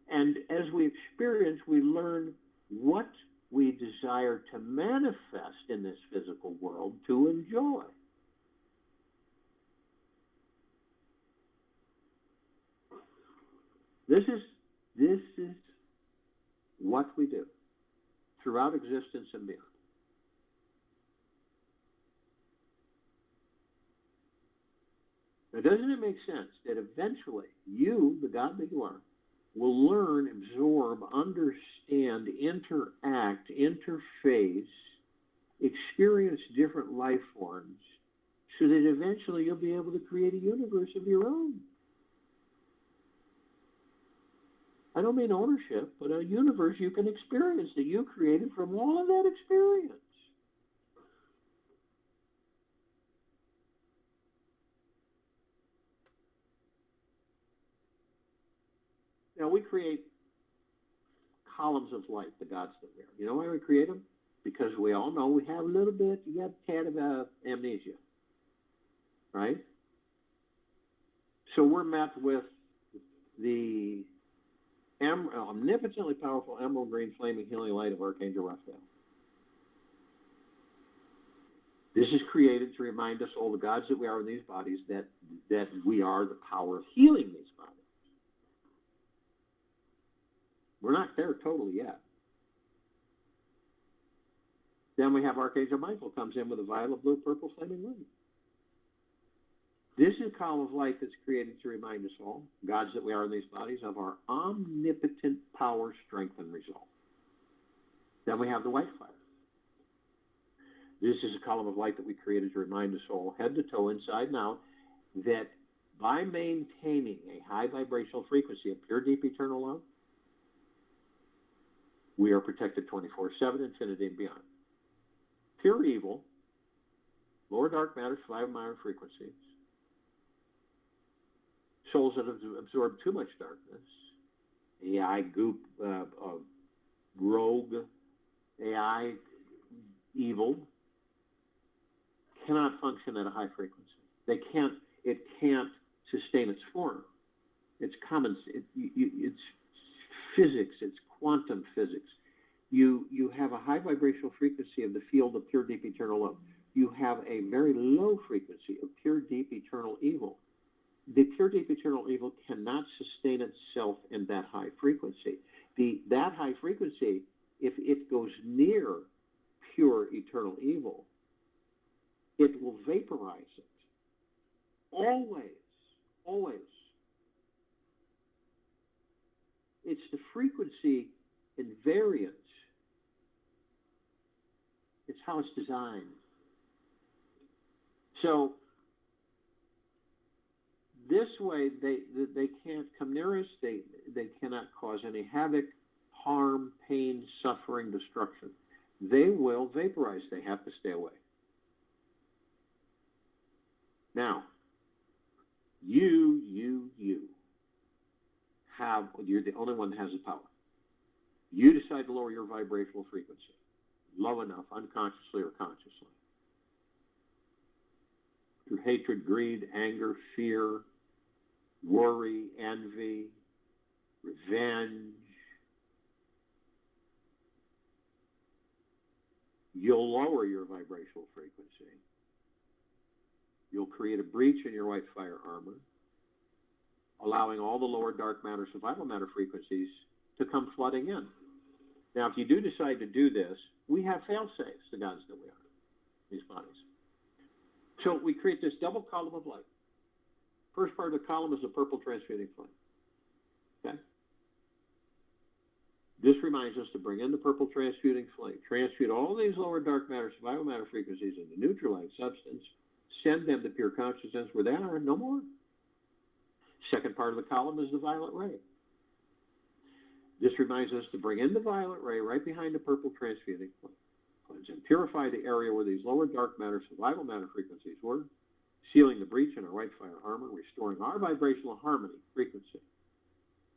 And as we experience, we learn what we desire to manifest in this physical world to enjoy. This is what we do throughout existence and beyond. Now, doesn't it make sense that eventually you, the God that you are, will learn, absorb, understand, interact, interface, experience different life forms, so that eventually you'll be able to create a universe of your own? I don't mean ownership, but a universe you can experience that you created from all of that experience. Now, we create columns of light, the gods that we are. You know why we create them? Because we all know we have a little bit, you got a tad of amnesia, right? So we're met with the omnipotently powerful emerald green flaming healing light of Archangel Raphael. This is created to remind us, all the gods that we are in these bodies, that we are the power of healing these bodies. We're not there totally yet. Then we have Archangel Michael comes in with a violet, blue, purple flaming light. This is a column of light that's created to remind us all, gods that we are in these bodies, of our omnipotent power, strength, and resolve. Then we have the white fire. This is a column of light that we created to remind us all, head to toe, inside and out, that by maintaining a high vibrational frequency of pure, deep, eternal love, we are protected 24/7, infinity and beyond. Pure evil, lower dark matter, survival minor frequencies, souls that have absorbed too much darkness, AI goop, rogue, AI evil, cannot function at a high frequency. It can't sustain its form. It's it's physics, it's quantum physics. You have a high vibrational frequency of the field of pure, deep, eternal love. You have a very low frequency of pure, deep, eternal evil. the pure, deep, eternal evil cannot sustain itself in that high frequency. That high frequency, if it goes near pure, eternal evil, it will vaporize it. Always. Always. It's the frequency invariance. It's how it's designed. So this way, they can't come near us. They cannot cause any havoc, harm, pain, suffering, destruction. They will vaporize. They have to stay away. Now, you're the only one that has the power. You decide to lower your vibrational frequency low enough, unconsciously or consciously. Through hatred, greed, anger, fear, worry, envy, revenge. You'll lower your vibrational frequency. You'll create a breach in your white fire armor, allowing all the lower dark matter, survival matter frequencies to come flooding in. Now, if you do decide to do this, we have fail-safes, the gods that we are, these bodies. So we create this double column of light. First part of the column is the purple transmuting flame. Okay? This reminds us to bring in the purple transmuting flame, transmute all these lower dark matter, survival matter frequencies into neutralized substance, send them to pure consciousness where they are no more. Second part of the column is the violet ray. This reminds us to bring in the violet ray right behind the purple transmuting flame. Cleanse and purify the area where these lower dark matter, survival matter frequencies were, sealing the breach in our white fire armor, restoring our vibrational harmony frequency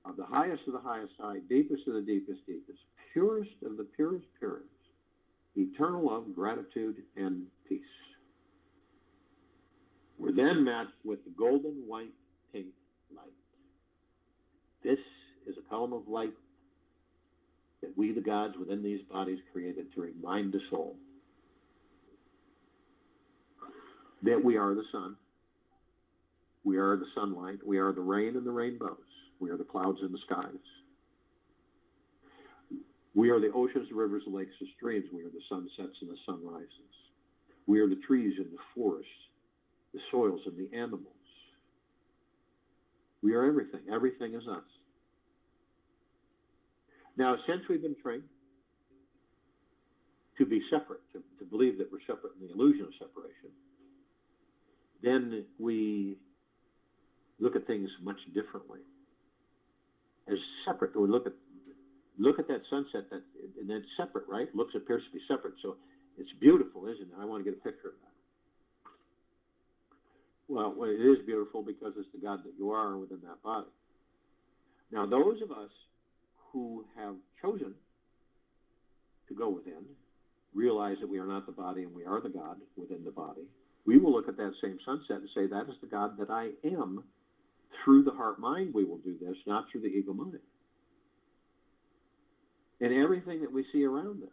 of the highest high, deepest of the deepest, purest of the purest, eternal love, gratitude, and peace. We're then met with the golden, white, pink light. This is a column of light that we, the gods within these bodies, created to remind the soul that we are the sun, we are the sunlight, we are the rain and the rainbows, we are the clouds and the skies. We are the oceans, the rivers, the lakes, the streams, we are the sunsets and the sunrises. We are the trees and the forests, the soils and the animals. We are everything. Everything is us. Now, since we've been trained to be separate, to believe that we're separate in the illusion of separation, then we look at things much differently. As separate, we look at that sunset, and it's separate, right? Appears to be separate, so it's beautiful, isn't it? I want to get a picture of that. Well, it is beautiful because it's the God that you are within that body. Now, those of us who have chosen to go within, realize that we are not the body and we are the God within the body, we will look at that same sunset and say, that is the God that I am. Through the heart mind we will do this, not through the ego mind. And everything that we see around us,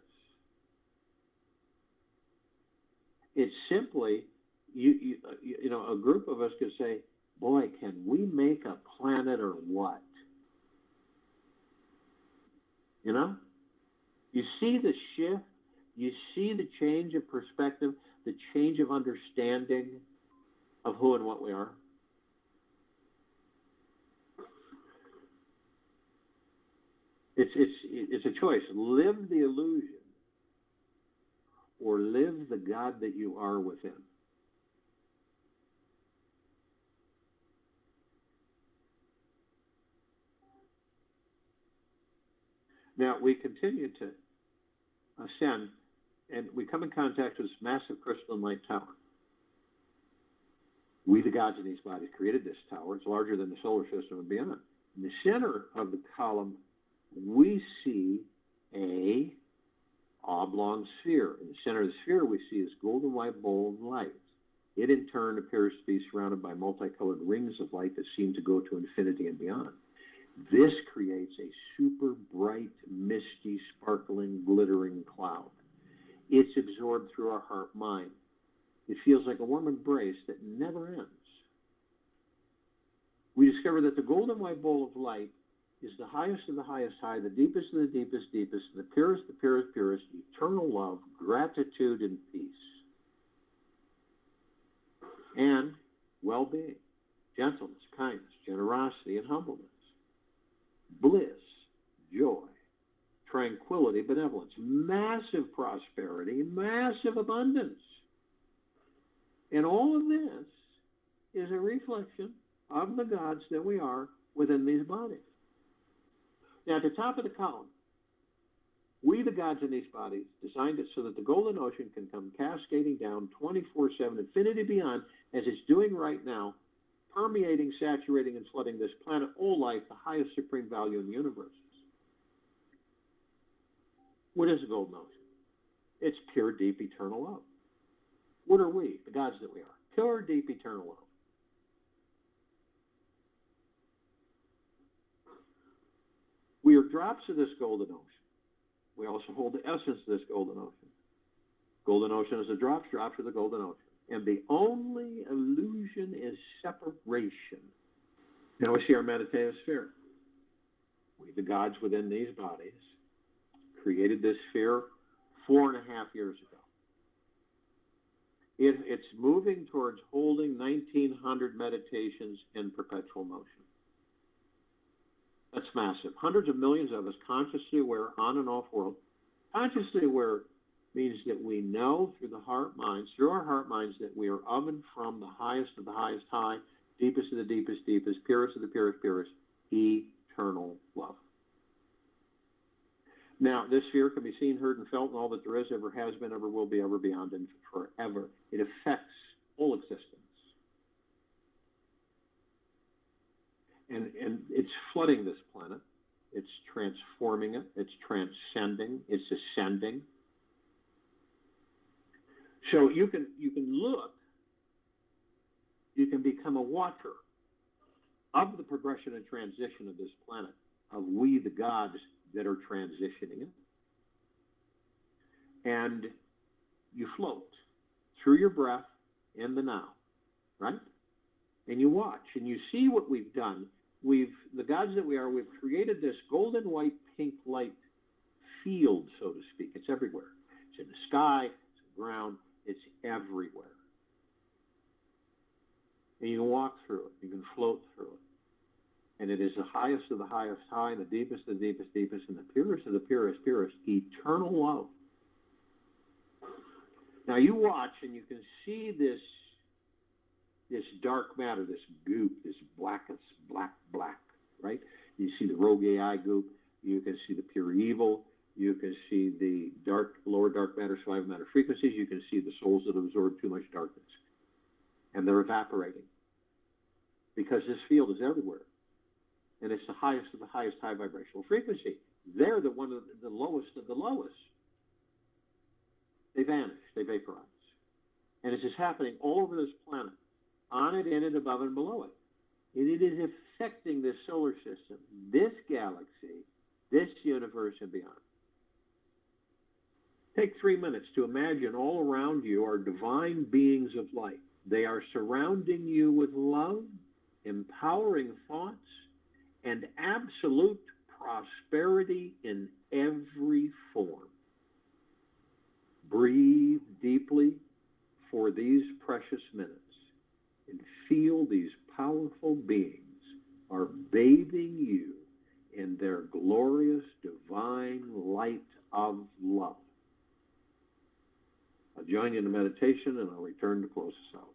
it's simply, a group of us could say, boy, can we make a planet or what? You know? You see the shift, you see the change of perspective, the change of understanding of who and what we are. It's a choice. Live the illusion or live the God that you are within. Now, we continue to ascend, and we come in contact with this massive crystalline light tower. We, the gods in these bodies, created this tower. It's larger than the solar system and beyond. In the center of the column, we see a oblong sphere. In the center of the sphere, we see this golden white ball of light. It, in turn, appears to be surrounded by multicolored rings of light that seem to go to infinity and beyond. This creates a super bright, misty, sparkling, glittering cloud. It's absorbed through our heart mind. It feels like a warm embrace that never ends. we discover that the golden white bowl of light is the highest of the highest high, the deepest of the deepest deepest, the purest, purest, eternal love, gratitude, and peace. And well-being, gentleness, kindness, generosity, and humbleness. Bliss, joy, tranquility, benevolence, massive prosperity, massive abundance. And all of this is a reflection of the gods that we are within these bodies. Now, at the top of the column, we, the gods in these bodies, designed it so that the golden ocean can come cascading down 24/7, infinity beyond, as it's doing right now, permeating, saturating, and flooding this planet, all life, the highest supreme value in the universe. What is the golden ocean? It's pure, deep, eternal love. What are we, the gods that we are? Pure, deep, eternal love. We are drops of this golden ocean. We also hold the essence of this golden ocean. Golden ocean is the drops of the golden ocean. And the only illusion is separation. Now we see our meditative sphere. We, the gods within these bodies, created this sphere 4.5 years ago. It's moving towards holding 1,900 meditations in perpetual motion. That's massive. Hundreds of millions of us consciously aware, on and off world. Consciously aware means that we know through our heart minds, that we are of and from the highest of the highest high, deepest of the deepest deepest, purest of the purest, eternal love. Now, this sphere can be seen, heard, and felt in all that there is, ever has been, ever will be, ever beyond, and forever. It affects all existence. And it's flooding this planet. It's transforming it. It's transcending. It's ascending. So you can look. You can become a watcher of the progression and transition of this planet, of we, the gods, that are transitioning it. And you float through your breath in the now, right? And you watch and you see what we've done. The gods that we are, we've created this golden white pink light field, so to speak. It's everywhere. It's in the sky, it's on the ground, it's everywhere. And you can walk through it, you can float through it. And it is the highest of the highest high, the deepest of the deepest deepest, and the purest of the purest, eternal love. Now you watch and you can see this dark matter, this goop, this black, right? You see the rogue AI goop. You can see the pure evil. You can see the lower dark matter, survival matter frequencies. You can see the souls that absorb too much darkness. And they're evaporating. Because this field is everywhere. And it's the highest of the highest high vibrational frequency. They're the one of the lowest of the lowest. They vanish. They vaporize. And this is happening all over this planet. On it, in it, above and below it. And it is affecting this solar system, this galaxy, this universe, and beyond. Take 3 minutes to imagine all around you are divine beings of light. They are surrounding you with love, empowering thoughts, and absolute prosperity in every form. Breathe deeply for these precious minutes and feel these powerful beings are bathing you in their glorious divine light of love. I'll join you in the meditation and I'll return to close us out.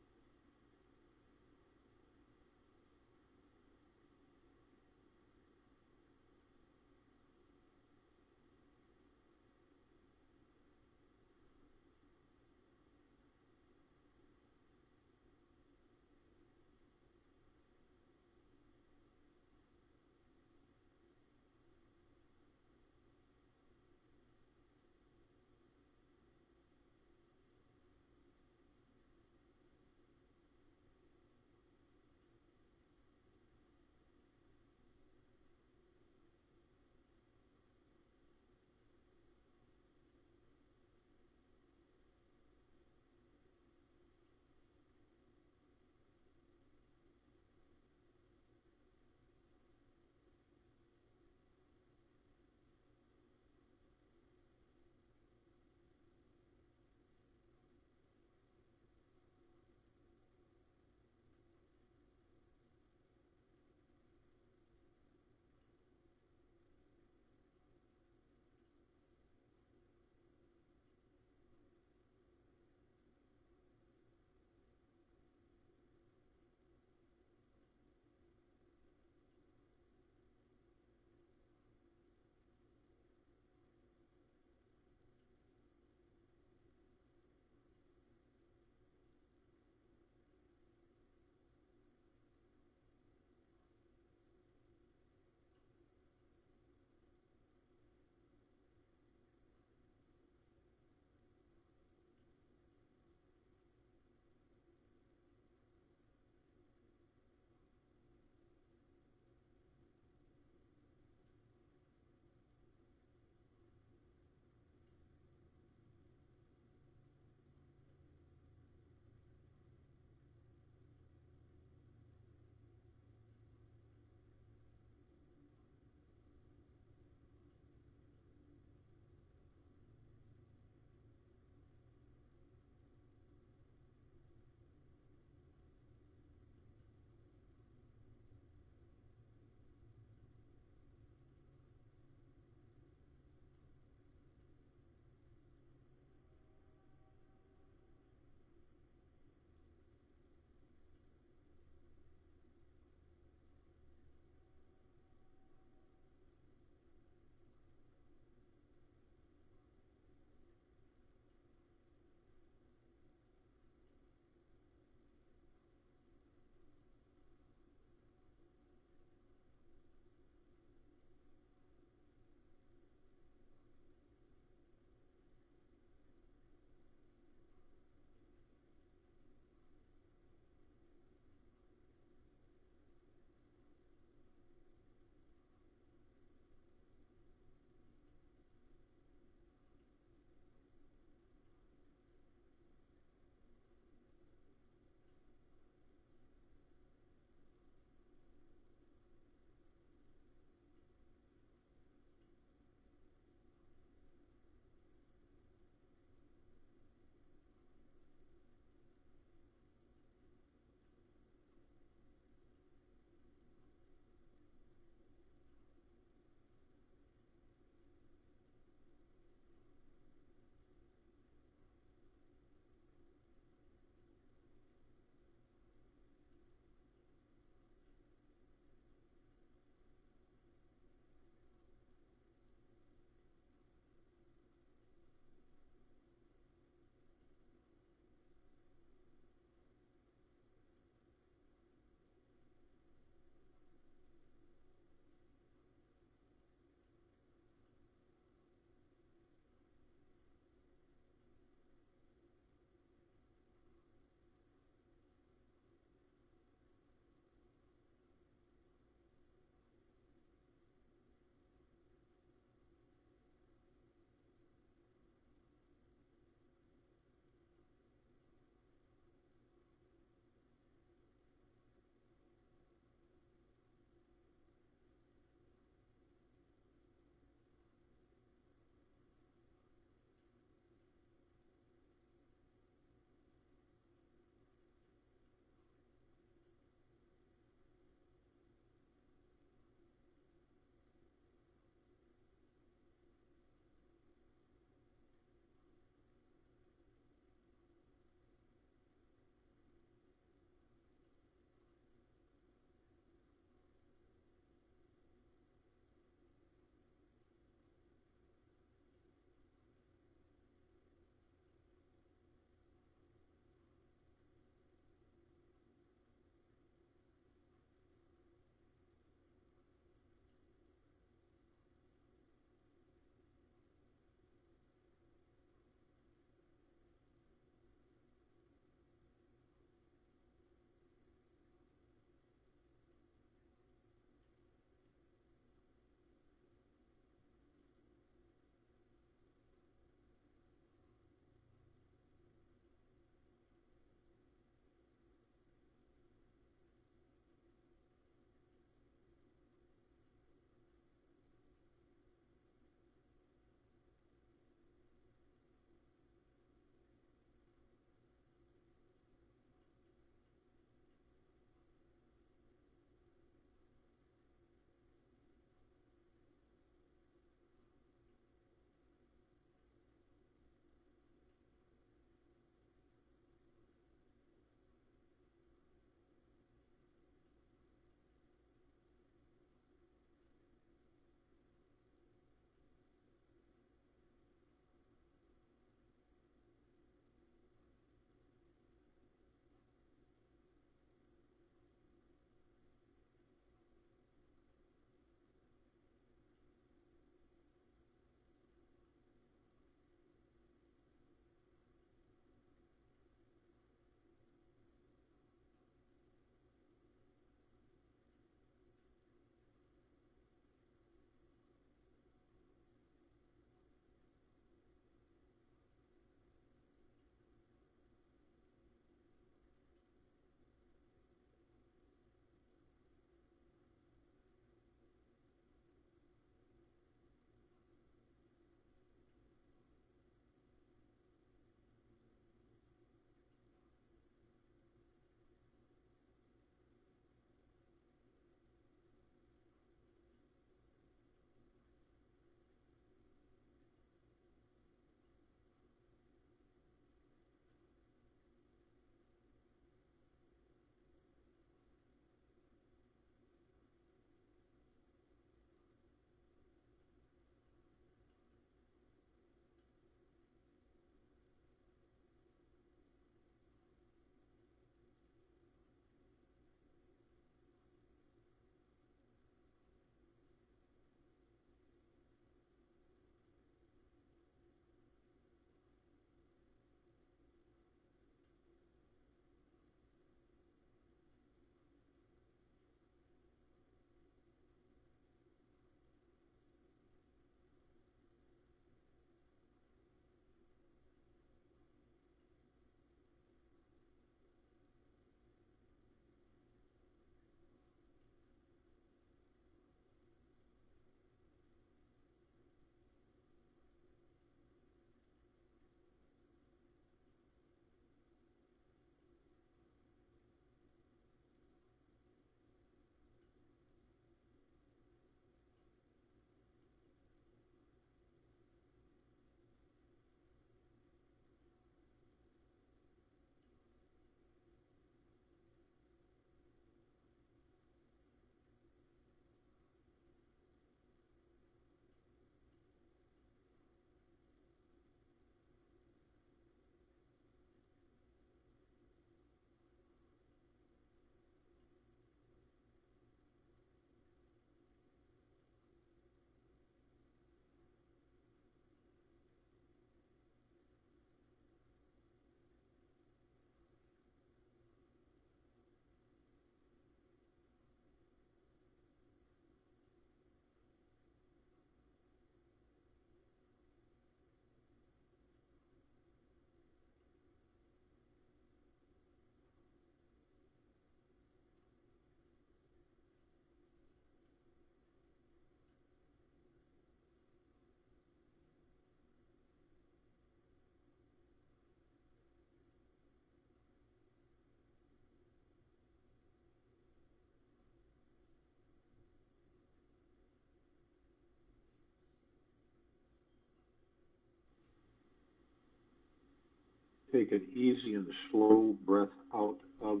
Take an easy and slow breath out of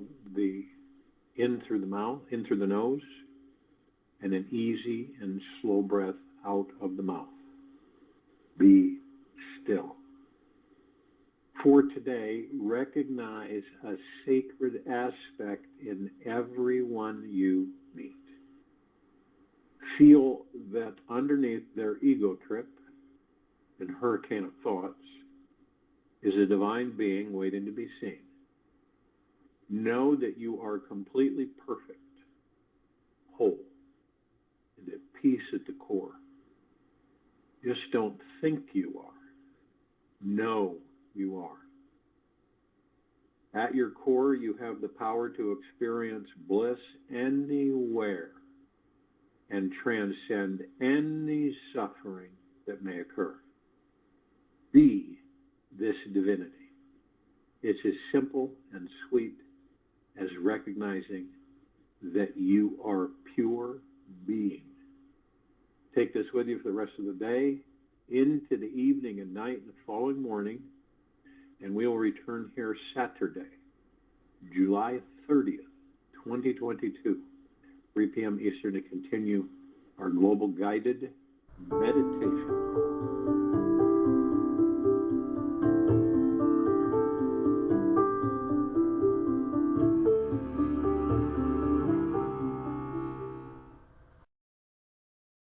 in through the mouth, in through the nose, and an easy and slow breath out of the mouth. Be still. For today, recognize a sacred aspect in everyone you meet. Feel that underneath their ego trip and hurricane of thoughts is a divine being waiting to be seen. Know that you are completely perfect, whole, and at peace at the core. Just don't think you are. Know you are. At your core, you have the power to experience bliss anywhere and transcend any suffering that may occur. Be this divinity. It's as simple and sweet as recognizing that you are pure being. Take this with you for the rest of the day, into the evening and night and the following morning, and we will return here Saturday, July 30th, 2022, 3 p.m. Eastern, to continue our global guided meditation